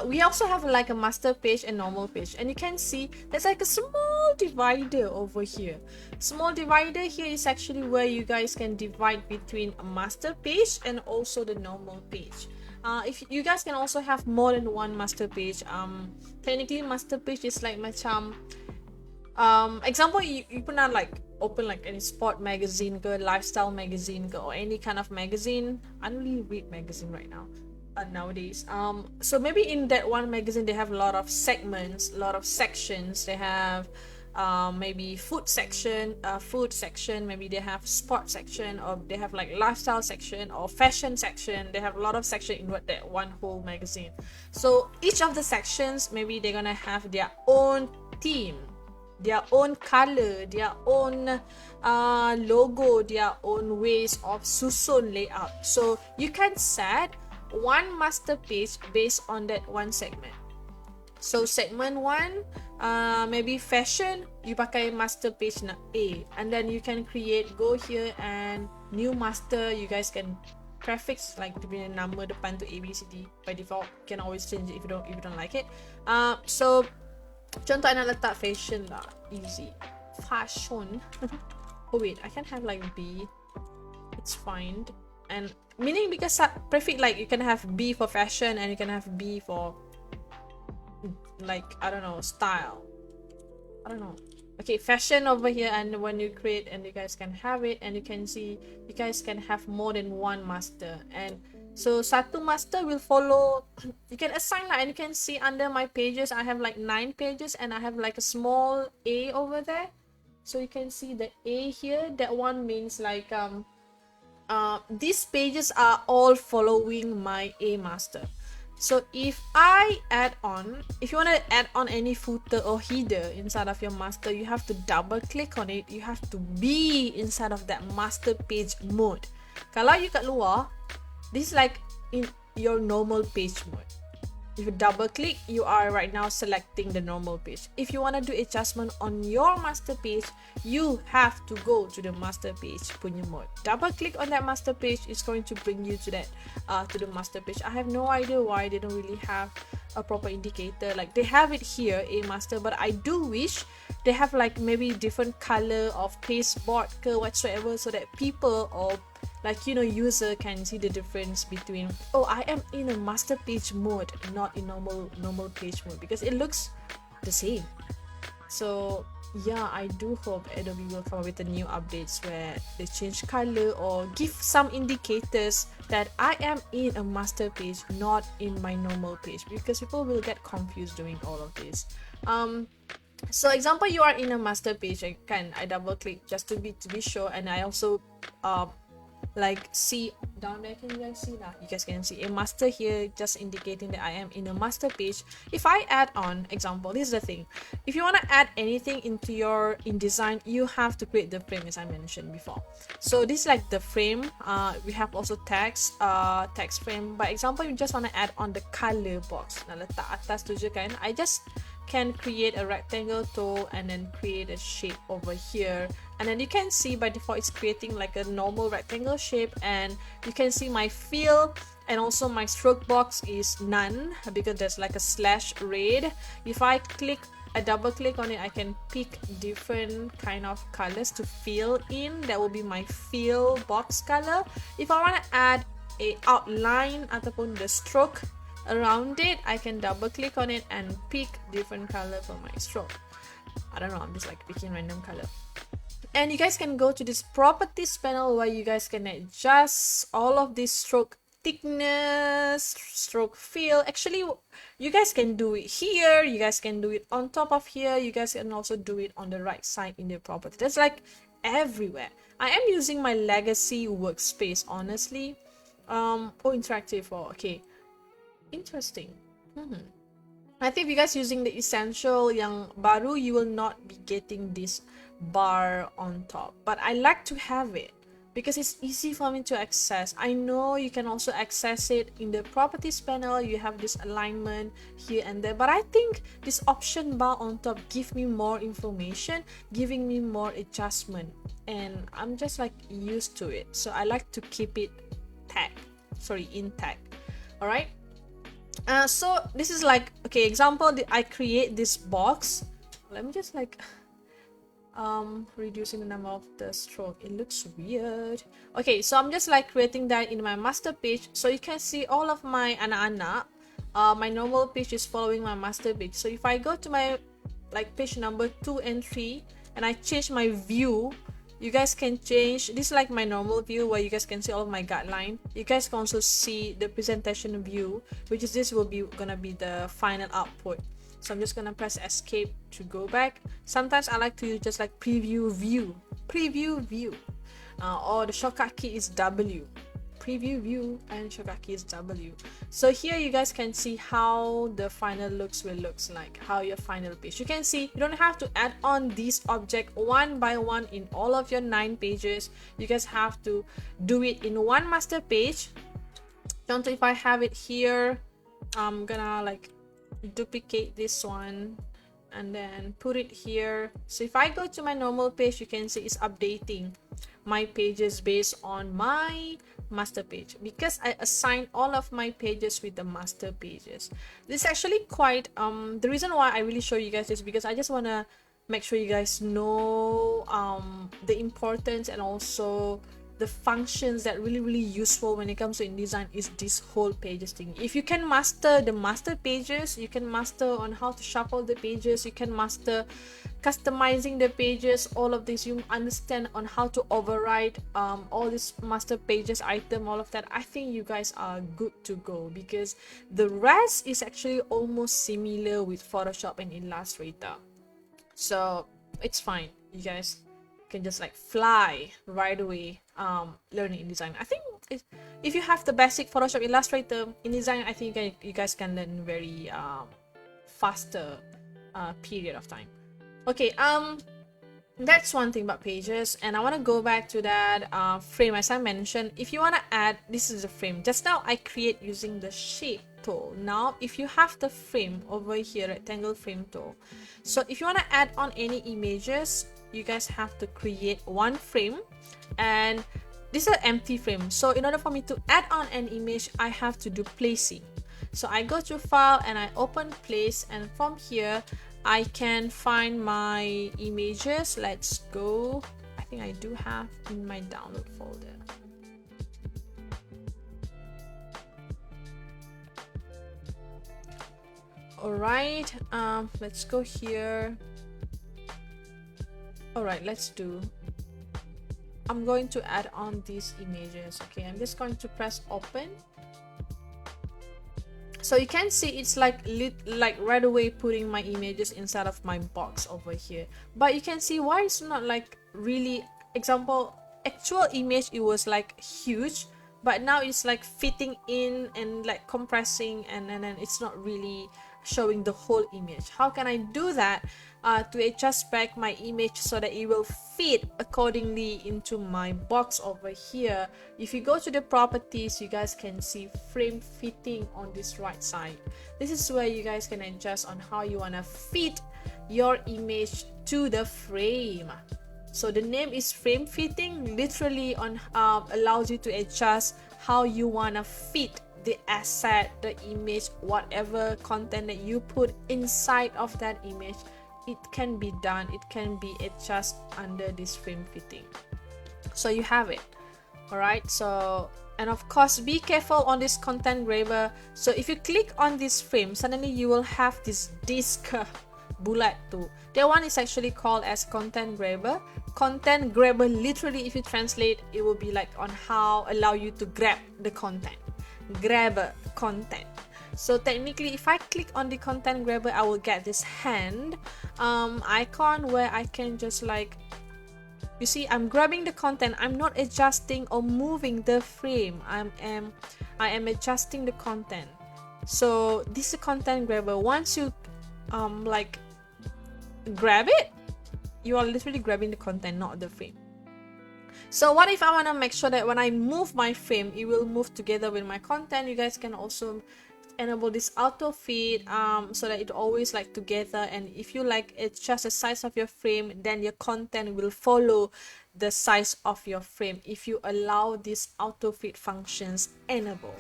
Speaker 1: we also have like a master page and normal page, and you can see there's like a small divider over here. Small divider here is actually where you guys can divide between a master page and also the normal page. If you guys can also have more than one master page. Technically master page is like macam example, you pernah like open like any sport magazine ke, lifestyle magazine ke, or any kind of magazine. I don't really read magazine right now nowadays. So maybe in that one magazine they have a lot of segments, a lot of sections. They have maybe food section, maybe they have sport section, or they have like lifestyle section or fashion section. They have a lot of section in that one whole magazine. So each of the sections, maybe they're gonna have their own theme, their own color, their own logo, their own ways of susun layout. So you can set one master page based on that one segment. So segment 1, maybe fashion, you pakai master page na A, and then you can create, go here and new master. You guys can prefix like the nama depan tu ABCD by default. You can always change it if you don't like it. So contoh I nak letak fashion lah, easy. Fashion. Oh wait, I can have like B. It's fine. And meaning because prefix, like you can have B for fashion and you can have B for like, I don't know, style. I don't know. Okay, fashion over here, and when you create, and you guys can have it, and you can see you guys can have more than one master. And so satu master will follow, you can assign that, and you can see under my pages I have like 9 pages, and I have like a small A over there. So you can see the A here, that one means like these pages are all following my A master. So if I add on, if you want to add on any footer or header inside of your master, you have to double click on it. You have to be inside of that master page mode. Kalau you kat luar, this is like in your normal page mode. If you double click, you are right now selecting the normal page. If you want to do adjustment on your master page, you have to go to the master page punya mode. Double click on that master page, it's going to bring you to that to the master page. I have no idea why they don't really have a proper indicator. Like they have it here, a master, but I do wish they have like maybe different color of pasteboard ke whatsoever, so that people or like, you know, user can see the difference between, oh, I am in a master page mode, not in normal page mode, because it looks the same. So yeah, I do hope Adobe will come up with the new updates where they change color or give some indicators that I am in a master page, not in my normal page, because people will get confused doing all of this. So example, you are in a master page, I double click just to be sure, and I also like see down there. Can you guys see that? You guys can see a master here, just indicating that I am in a master page. If I add on example, this is the thing, if you want to add anything into your InDesign, you have to create the frame, as I mentioned before. So this is like the frame. We have also text frame. By example, you just want to add on the color box. Nah, letak atas tu je kan. I just can create a rectangle tool and then create a shape over here, and then you can see by default it's creating like a normal rectangle shape, and you can see my fill and also my stroke box is none because there's like a slash red. If I double click on it, I can pick different kind of colors to fill in. That will be my fill box color. If I want to add a outline ataupun the stroke around it, I can double click on it and pick different color for my stroke. I don't know, I'm just like picking random color. And you guys can go to this properties panel where you guys can adjust all of this stroke thickness, stroke fill. Actually, you guys can do it here, you guys can do it on top of here, you guys can also do it on the right side in the property. That's like everywhere. I am using my legacy workspace, honestly. Oh, interactive. Oh, okay, interesting. I think if you guys using the essential yang baru, you will not be getting this bar on top, but I like to have it because it's easy for me to access. I know you can also access it in the properties panel. You have this alignment here and there, but I think this option bar on top give me more information, giving me more adjustment, and I'm just like used to it, so I like to keep it intact. All right. So this is like, okay, example, I create this box. Let me just like reducing the number of the stroke. It looks weird. Okay, so I'm just like creating that in my master page, so you can see all of my anak-anak. My normal page is following my master page. So if I go to my like page number 2 and 3 and I change my view, you guys can change this, like my normal view where you guys can see all of my guideline. You guys can also see the presentation view, which is this will be gonna be the final output. So I'm just gonna press escape to go back. Sometimes I like to use just like preview view, or the shortcut key is W. Preview view and shortcut key is W. So here you guys can see how the final looks like, how your final page. You can see you don't have to add on this object one by one in all of your 9 pages. You guys have to do it in one master page. Don't, if I have it here, I'm gonna like duplicate this one and then put it here. So if I go to my normal page, you can see it's updating my pages based on my master page, because I assign all of my pages with the master pages. This is actually quite the reason why I really show you guys this, because I just want to make sure you guys know the importance and also the functions that really useful when it comes to InDesign is this whole pages thing. If you can master the master pages, you can master on how to shuffle the pages, you can master customizing the pages, all of this, you understand on how to override all these master pages item, all of that. I think you guys are good to go, because the rest is actually almost similar with Photoshop and Illustrator, so it's fine. You guys can just like fly right away learning InDesign. I think if you have the basic Photoshop, Illustrator, InDesign, I think you guys can learn very faster period of time. Okay, that's one thing about pages, and I want to go back to that frame. As I mentioned, if you want to add, this is a frame. Just now I create using the shape tool. Now if you have the frame over here, rectangle frame tool, so if you want to add on any images, you guys have to create one frame, and this is an empty frame. So in order for me to add on an image, I have to do placing. So I go to file and I open place, and from here I can find my images. Let's go. I think I do have in my download folder. All right, let's go here. All right, I'm going to add on these images. Okay, I'm just going to press open. So you can see it's like right away putting my images inside of my box over here. But you can see why it's not like really, example, actual image, it was like huge, but now it's like fitting in and like compressing, and then it's not really showing the whole image. How can I do that? To adjust back my image so that it will fit accordingly into my box over here. If you go to the properties, you guys can see frame fitting on this right side. This is where you guys can adjust on how you want to fit your image to the frame. So the name is frame fitting, literally on allows you to adjust how you want to fit the asset, the image, whatever content that you put inside of that image. It can be done, it can be adjusted under this frame fitting. So you have it. All right, so, and of course be careful on this content grabber. So if you click on this frame, suddenly you will have this disc bullet too. That one is actually called as content grabber. Content grabber, literally if you translate, it will be like on how allow you to grab the content, grab content. So technically if I click on the content grabber, I will get this hand icon where I can just like, you see, I'm grabbing the content. I'm not adjusting or moving the frame. I am adjusting the content. So this is content grabber. Once you like grab it, you are literally grabbing the content, not the frame. So what if I want to make sure that when I move my frame, it will move together with my content? You guys can also enable this auto feed so that it always like together, and if you like adjust the size of your frame, then your content will follow the size of your frame if you allow this auto feed functions enable.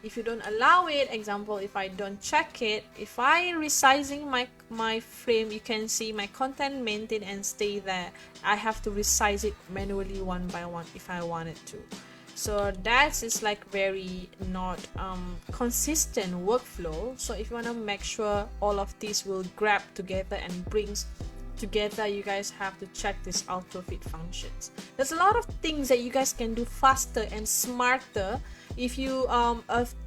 Speaker 1: If you don't allow it, example, if I don't check it, if I resizing my frame, you can see my content maintain and stay there. I have to resize it manually one by one if I wanted to. So that is like very not consistent workflow. So if you want to make sure all of these will grab together and brings together, you guys have to check this auto fit functions. There's a lot of things that you guys can do faster and smarter if you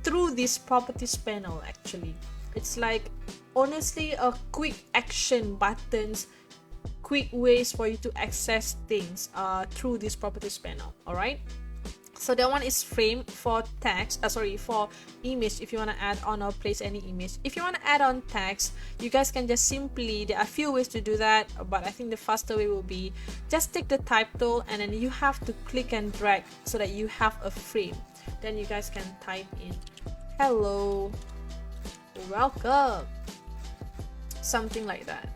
Speaker 1: through this properties panel. Actually, it's like honestly a quick action buttons, quick ways for you to access things through this properties panel. All right, so that one is frame for text, for image. If you want to add on or place any image, if you want to add on text, you guys can just simply, there are a few ways to do that, but I think the faster way will be just take the type tool and then you have to click and drag so that you have a frame. Then you guys can type in hello, welcome, something like that.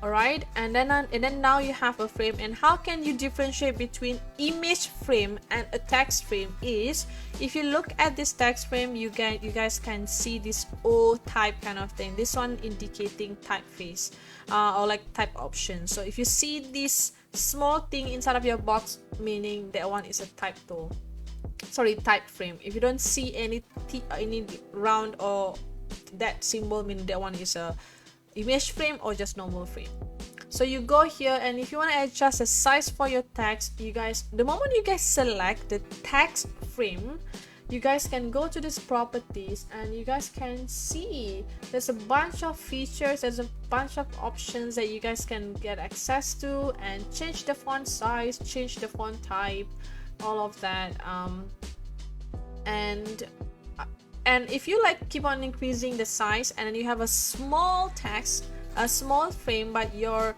Speaker 1: All right, and then now you have a frame. And how can you differentiate between image frame and a text frame is, if you look at this text frame, you guys can see this O type kind of thing, this one indicating typeface or like type option. So if you see this small thing inside of your box, meaning that one is a type tool, type frame. If you don't see any round or that symbol, meaning that one is a image frame or just normal frame. So you go here, and if you want to adjust the size for your text, you guys, the moment you guys select the text frame, you guys can go to this properties and you guys can see there's a bunch of features, there's a bunch of options that you guys can get access to, and change the font size, change the font type, all of that. And if you like keep on increasing the size, and then you have a small text, a small frame, but your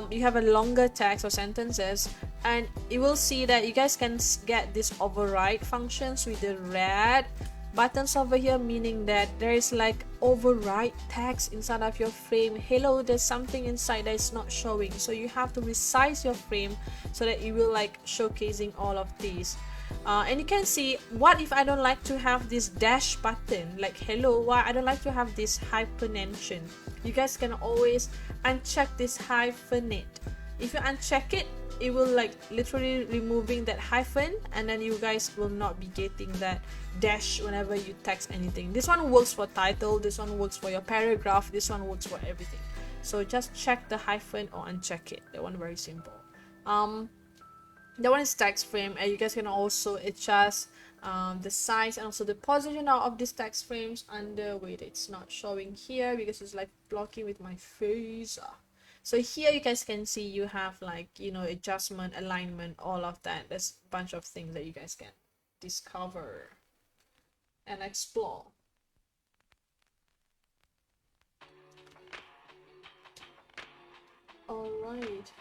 Speaker 1: you have a longer text or sentences, and you will see that you guys can get this override functions with the red buttons over here, meaning that there is like override text inside of your frame. Hello, there's something inside that is not showing, so you have to resize your frame so that it will like showcasing all of these. And you can see, what if I don't like to have this dash button like hello, why I don't like to have this hyphenation? You guys can always uncheck this hyphenate. If you uncheck it, it will like literally removing that hyphen, and then you guys will not be getting that dash whenever you text anything. This one works for title, this one works for your paragraph, this one works for everything. So just check the hyphen or uncheck it. That one very simple. That one is text frame, and you guys can also adjust the size and also the position of these text frames under. Wait, it's not showing here because it's like blocking with my face. So here you guys can see you have like, you know, adjustment, alignment, all of that. There's a bunch of things that you guys can discover and explore. All right.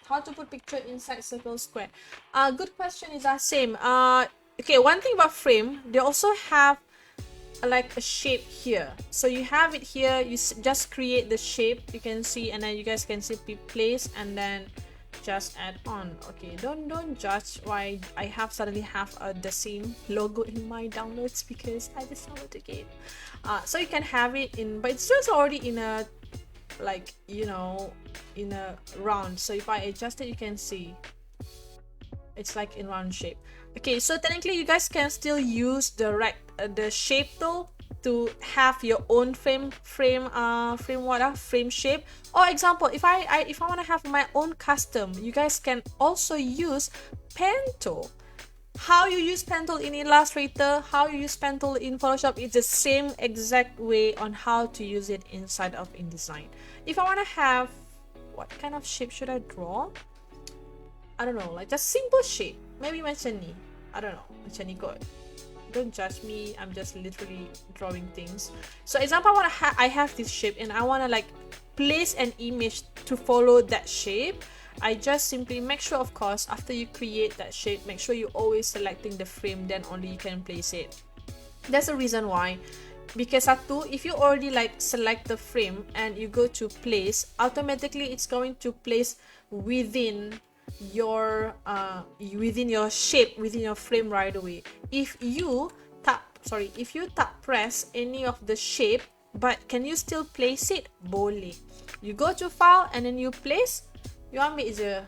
Speaker 1: How to put picture inside circle square? Good question, is that same. Okay, one thing about frame, they also have like a shape here. So you have it here, you just create the shape, you can see, and then you guys can simply place and then just add on. Okay, don't judge why I suddenly have the same logo in my downloads, because I just downloaded the game. So you can have it in, but it's just already in a, like, you know, in a round. So if I adjust it, you can see it's like in round shape. Okay, so technically you guys can still use the shape tool to have your own frame shape. Or example, if I want to have my own custom, you guys can also use pen tool. How you use pen tool in Illustrator, how you use pen tool in Photoshop, it's the same exact way on how to use it inside of InDesign. If I want to have, what kind of shape should I draw? I don't know, like just simple shape. Maybe macam ni. I don't know, macam ni kot. Don't judge me, I'm just literally drawing things. So example, I have this shape and I want to like place an image to follow that shape. I just simply make sure, of course, after you create that shape, make sure you're always selecting the frame, then only you can place it. That's the reason why. Because if you already like select the frame and you go to place, automatically it's going to place within your shape, within your frame right away. If you press any of the shape, but can you still place it? Boleh. You go to file and then you place. You ambil je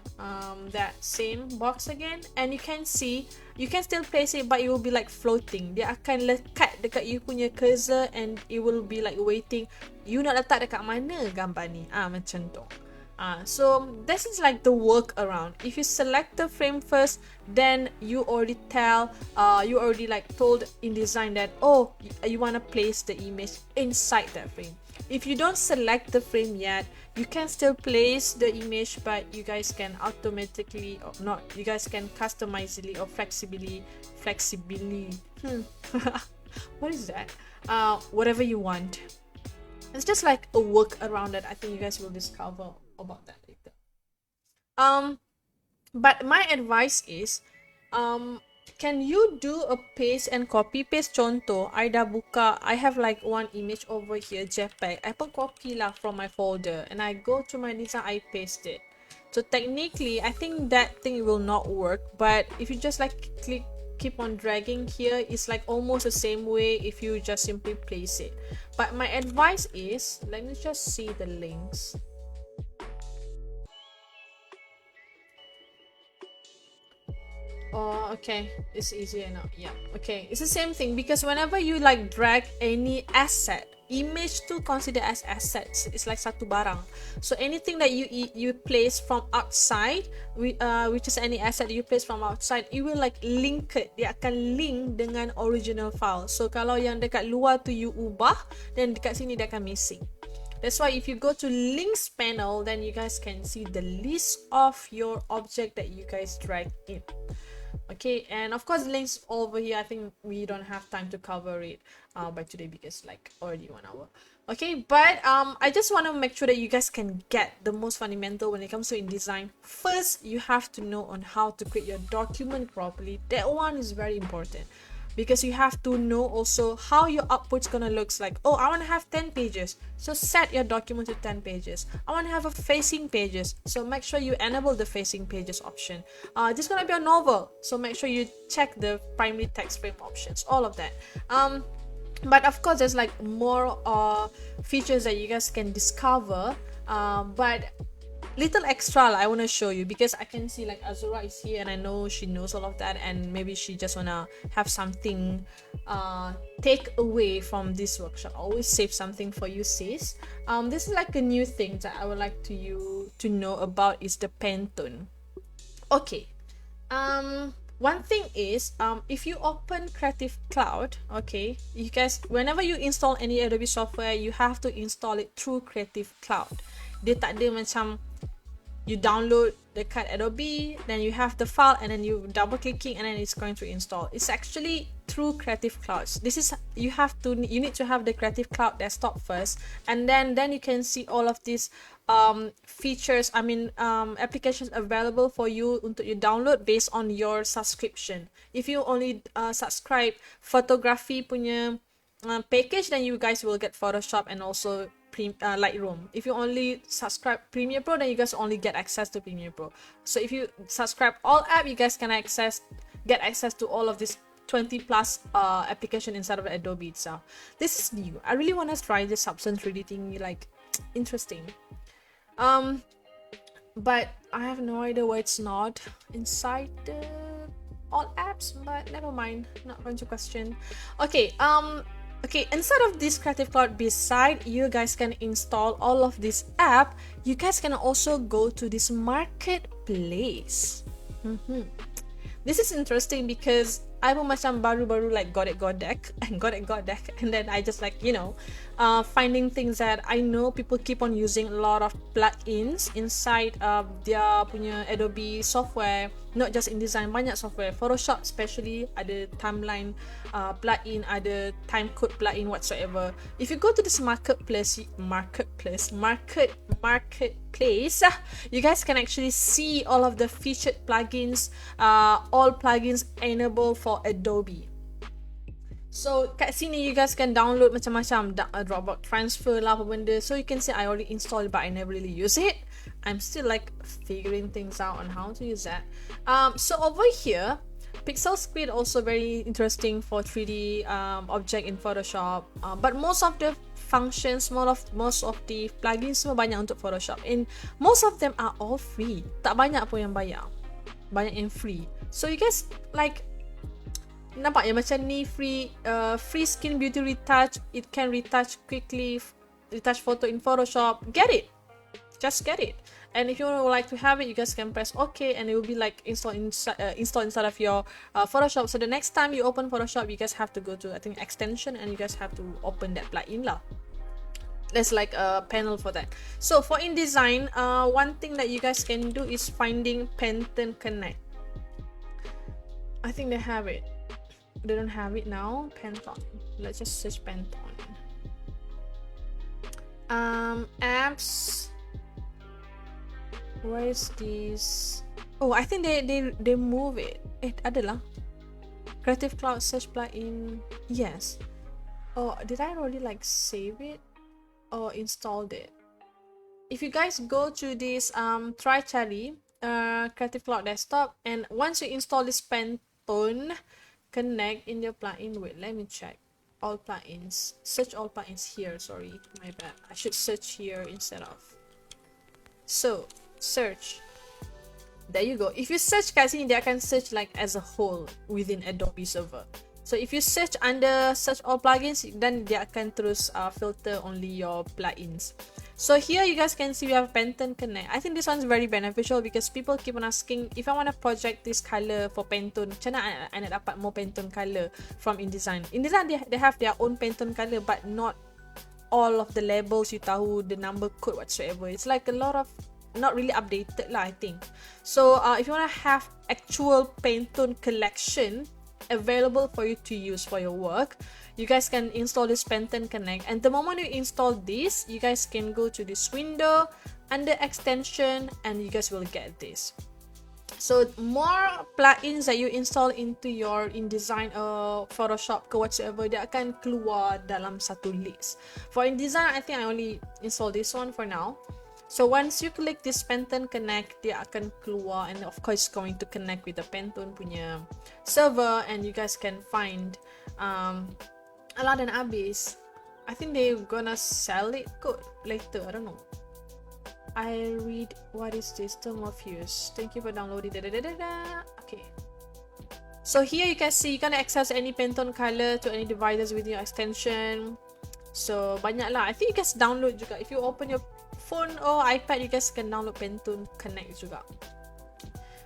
Speaker 1: that same box again, and you can see you can still place it, but it will be like floating. Dia akan lekat dekat you punya cursor and it will be like waiting. You nak letak dekat mana gambar ni? Macam tu. So this is like the workaround. If you select the frame first, then you already like told InDesign that, oh, you want to place the image inside that frame. If you don't select the frame yet, you can still place the image, but you guys can automatically, or not, you guys can customizably or flexibly what is that? Whatever you want. It's just like a workaround that I think you guys will discover about that later. But my advice is, can you do a paste and copy paste? Contoh, I dah buka, I have like one image over here, JPEG. I put copy lah from my folder and I go to my design, I paste it. So technically, I think that thing will not work, but if you just like keep on dragging here, it's like almost the same way if you just simply place it. But my advice is, let me just see the links. Oh, okay, it's easier now. Yeah, okay, it's the same thing, because whenever you like drag any asset, image to consider as assets, it's like satu barang. So anything that you place from outside, which is any asset that you place from outside, it will like link it. Dia akan link dengan original file. So kalau yang dekat luar tu you ubah, then dekat sini dia akan missing. That's why if you go to links panel, then you guys can see the list of your object that you guys drag in. Okay, and of course links over here, I think we don't have time to cover it by today because like already 1 hour. Okay, but I just want to make sure that you guys can get the most fundamental when it comes to InDesign. First, you have to know on how to create your document properly. That one is very important, because you have to know also how your output's gonna looks like. Oh, I want to have 10 pages, so set your document to 10 pages. I want to have a facing pages, so make sure you enable the facing pages option. This is gonna be a novel, so make sure you check the primary text frame options, all of that. But of course there's like more features that you guys can discover, but little extra I want to show you, because I can see like Azura is here and I know she knows all of that, and maybe she just wanna have something take away from this workshop. Always save something for you, sis. This is like a new thing that I would like you to know about, is the Pantone. Okay, one thing is, if you open Creative Cloud, okay, you guys, whenever you install any Adobe software, you have to install it through Creative Cloud. Dia tak ada macam you download the card Adobe, then you have the file, and then you double clicking and then it's going to install. It's actually through Creative Cloud. This is, you need to have the Creative Cloud desktop first, and then you can see all of these features, applications available for you untuk you download based on your subscription. If you only subscribe photography punya package, then you guys will get Photoshop and also Lightroom. If you only subscribe Premiere Pro, then you guys only get access to Premiere Pro. So if you subscribe all app, you guys can get access to all of this 20 plus application inside of Adobe itself. This is new. I really want to try this Substance 3D thing, like interesting. But I have no idea why it's not inside the all apps, but never mind, not going to question. Okay, okay, inside of this Creative Cloud, beside you guys can install all of this app, you guys can also go to this marketplace. This is interesting because I pun macam baru-baru like got it, and then I just like, you know, finding things that I know people keep on using a lot of plugins inside their punya Adobe software, not just InDesign, banyak software. Photoshop especially ada timeline plugin, ada timecode plugin whatsoever. If you go to this marketplace, you guys can actually see all of the featured plugins, all plugins enabled for Adobe. So kat sini you guys can download macam-macam, Dropbox transfer lah apa benda. So you can say I already installed but I never really use it. I'm still like figuring things out on how to use that. So over here, Pixel Squid also very interesting for 3D object in Photoshop. But most of the functions, most of the plugins semua banyak untuk Photoshop, and most of them are all free. Tak banyak pun yang bayar, banyak yang free. So you guys like, nampak ya macam ni free skin beauty retouch. It can retouch quickly, retouch photo in Photoshop. Get it, just get it. And if you would like to have it, you guys can press OK, and it will be like installed inside of your Photoshop. So the next time you open Photoshop, you guys have to go to, I think, extension, and you guys have to open that plugin lah. There's like a panel for that. So for InDesign, one thing that you guys can do is finding Pantone Connect. I think they have it. They don't have it now. Pantone. Let's just search Pantone. Apps. Where is this? Oh, I think they move it. Ada lah. Creative Cloud search plugin. Yes. Oh, did I already like save it or installed it? If you guys go to this try Charlie Creative Cloud desktop, and once you install this Pantone Connect in your plugin, wait, let me check all plugins. Search all plugins here. Sorry, my bad. I should search here instead of. So search. There you go. If you search kat sini, dia akan search like as a whole within Adobe server. So if you search under search all plugins, then dia akan terus filter only your plugins. So here you guys can see we have Pantone Connect. I think this one's very beneficial because people keep on asking, if I want to project this color for Pantone, macam mana I nak dapat more Pantone color from InDesign. InDesign they have their own Pantone color, but not all of the labels you tahu, the number code whatsoever. It's like a lot of not really updated lah, I think. So if you want to have actual Pantone collection available for you to use for your work, you guys can install this Pantone Connect. And the moment you install this, you guys can go to this window under extension, and you guys will get this. So more plugins that you install into your InDesign or Photoshop ke whatsoever, dia akan keluar dalam satu list. For InDesign, I think I only install this one for now. So once you click this Pantone Connect, dia akan keluar, and of course it's going to connect with the Pantone punya server, and you guys can find alah dan habis. I think they're gonna sell it kot later, I don't know. I read what is this term of use. Thank you for downloading. Okay. So here you can see you can access any Pantone color to any devices with your extension. So banyak lah. I think you guys download juga. If you open your phone or iPad, you guys can download Pantone Connect juga.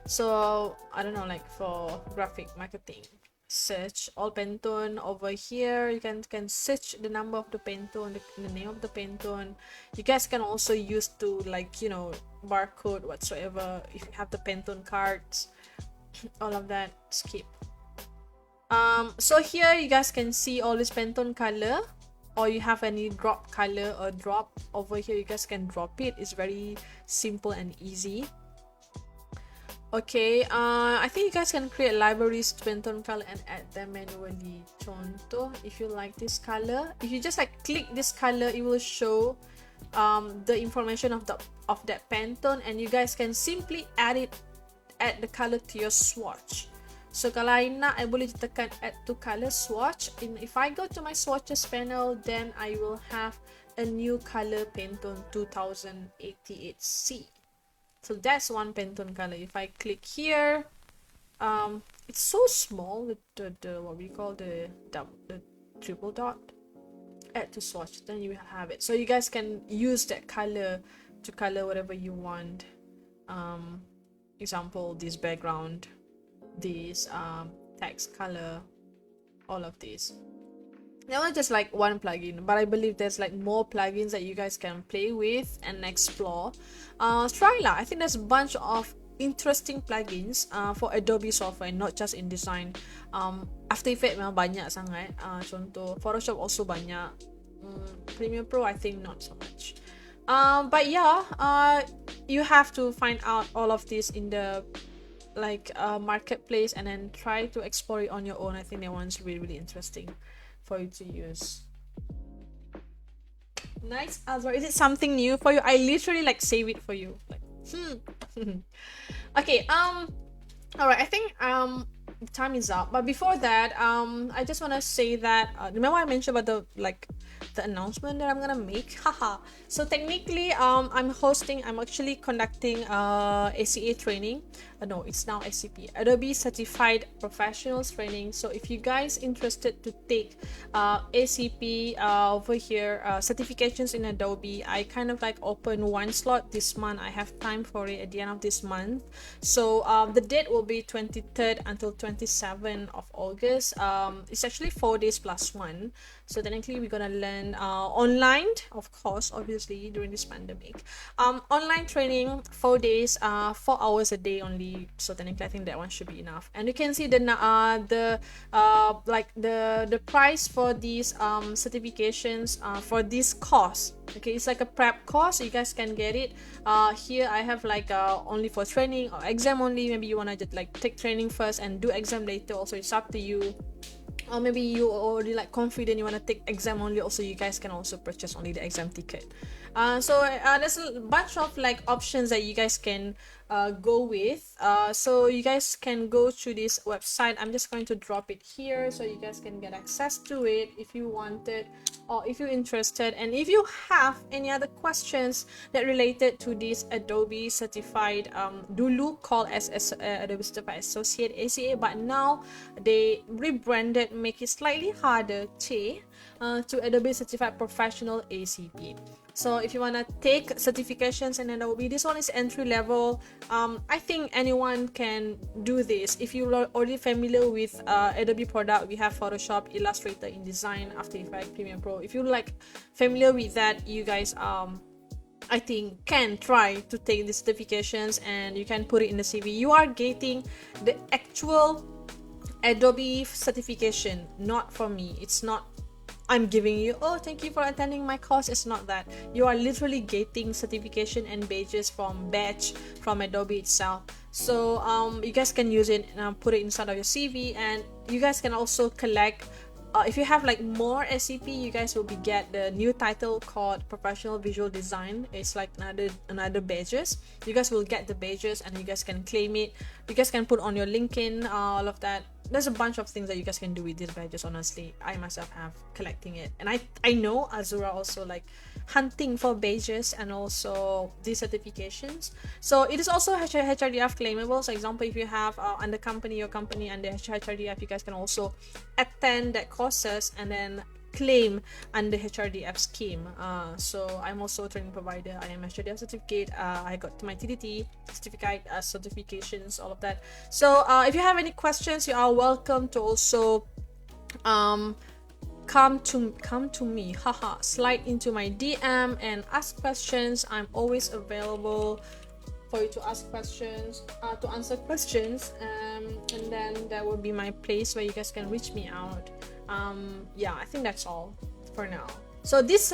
Speaker 1: So I don't know, like for graphic marketing, search all Pantone over here. You can search the number of the Pantone, the name of the Pantone. You guys can also use to, like, you know, barcode whatsoever if you have the Pantone cards. All of that, skip. So here you guys can see all this Pantone color, or you have any drop color or drop over here, you guys can drop it. It's very simple and easy. Okay, I think you guys can create libraries to Pantone color and add them manually. Contoh, if you like this color, if you just like click this color, it will show the information of that Pantone, and you guys can simply add the color to your swatch. So kalau I nak, I boleh tekan add to color swatch, and if I go to my swatches panel, then I will have a new color Pantone 2088C. So that's one Pantone color. If I click here, it's so small, the what we call the triple dot, add to swatch, then you will have it. So you guys can use that color to color whatever you want. Example, this background, this text color, all of these. That was just like one plugin, but I believe there's like more plugins that you guys can play with and explore. Try lah. I think there's a bunch of interesting plugins for Adobe software, not just InDesign. After Effects memang banyak sangat. Contoh Photoshop also banyak. Premiere Pro I think not so much. But yeah, you have to find out all of this in the marketplace and then try to explore it on your own. I think that one's really interesting for you to use. Nice, Azra. Is it something new for you? I literally like save it for you. Like, okay. All right. I think time is up. But before that, I just want to say that remember I mentioned about the announcement that I'm gonna make. Haha. So technically, I'm actually conducting ACA training. No, it's now ACP, Adobe Certified Professionals Training. So if you guys interested to take ACP over here, certifications in Adobe, I kind of like open one slot this month. I have time for it at the end of this month. So the date will be 23rd until 27th of August. It's actually 4 days plus 1. So technically we're gonna learn online, of course, obviously during this pandemic. Online training, 4 days, 4 hours a day only. So technically I think that one should be enough. And you can see the price for these certifications for this course. Okay, it's like a prep course. You guys can get it. Here I have like only for training or exam only. Maybe you wanna just like take training first and do exam later. Also, it's up to you. Or maybe you already like confident you want to take exam only, also you guys can also purchase only the exam ticket. So there's a bunch of like options that you guys can go with. So you guys can go to this website. I'm just going to drop it here so you guys can get access to it if you want it, or if you're interested. And if you have any other questions that related to this Adobe certified, dulu called as Adobe Certified Associate ACA, but now they rebranded, make it slightly harder to Adobe Certified Professional ACP. So if you want to take certifications in Adobe, this one is entry level. I think anyone can do this. If you're already familiar with Adobe product, we have Photoshop, Illustrator, InDesign, After Effects, Premiere Pro. If you're like familiar with that, you guys I think can try to take the certifications and you can put it in the CV. You are getting the actual Adobe certification, not from me. It's not I'm giving you, oh, thank you for attending my course. It's not that. You are literally getting certification and badges from Adobe itself. So you guys can use it and put it inside of your CV, and you guys can also collect if you have like more SCP, you guys will get the new title called Professional Visual Design. It's like another badges. You guys will get the badges and you guys can claim it. You guys can put on your LinkedIn, all of that. there's a bunch of things that you guys can do with these badges. Honestly, I myself have collecting it, and I know Azura also like hunting for badges and also these certifications. So it is also HRDF claimable. So example, if you have under company, your company under HRDF, you guys can also attend that courses and then claim under HRDF scheme. So I'm also a training provider. I am HRDF certificate. I got my TDT certificate, certifications, all of that. So if you have any questions, you are welcome to also come to me, haha, slide into my DM and ask questions. I'm always available for you to ask questions, to answer questions, and then that will be my place where you guys can reach me out. Yeah, I think that's all for now. So this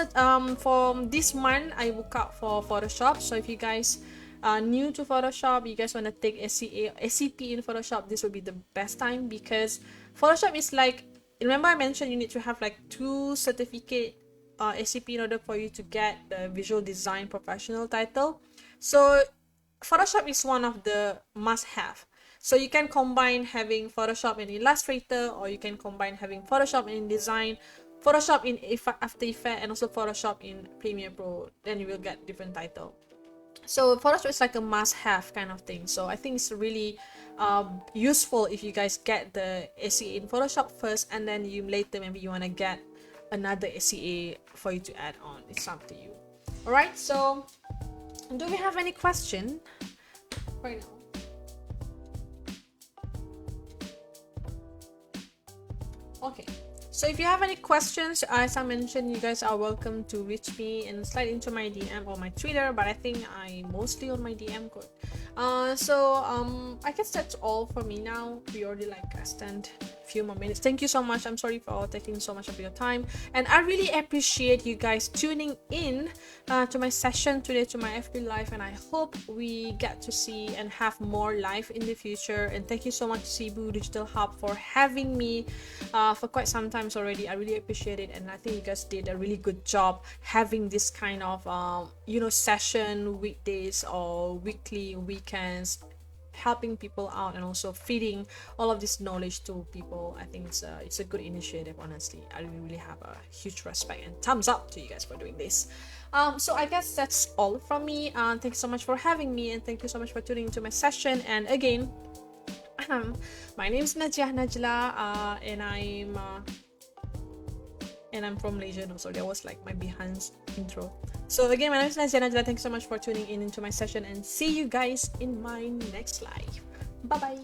Speaker 1: for this month I book out for Photoshop. So if you guys are new to Photoshop, you guys want to take SCP in Photoshop, this will be the best time, because Photoshop is like, remember I mentioned you need to have like 2 certificate SCP in order for you to get the visual design professional title. So Photoshop is one of the must-have. So you can combine having Photoshop in Illustrator, or you can combine having Photoshop in InDesign, Photoshop in After Effects, and also Photoshop in Premiere Pro. Then you will get different title. So Photoshop is like a must-have kind of thing. So I think it's really useful if you guys get the SCA in Photoshop first, and then you later maybe you want to get another SCA for you to add on. It's up to you. All right. So do we have any question right now? Okay, so if you have any questions, as I mentioned, you guys are welcome to reach me and slide into my DM or my Twitter, but I think I'm mostly on my DM code. I guess that's all for me now. We already like extend a few more minutes. Thank you so much. I'm sorry for taking so much of your time, and I really appreciate you guys tuning in to my session today, to my FB live, and I hope we get to see and have more live in the future. And thank you so much, Cebu Digital Hub, for having me for quite some time already. I really appreciate it, and I think you guys did a really good job having this kind of session weekdays or weekly weekends, helping people out and also feeding all of this knowledge to people. I think it's a good initiative. Honestly, I really have a huge respect and thumbs up to you guys for doing this. So I guess that's all from me. Thanks so much for having me, and thank you so much for tuning into my session. And again, my name is Najah Najla, and I'm from Malaysia. No, so that was like my Behance intro. So again, my name is Najah Najla. Thanks so much for tuning in into my session, and see you guys in my next live. Bye bye.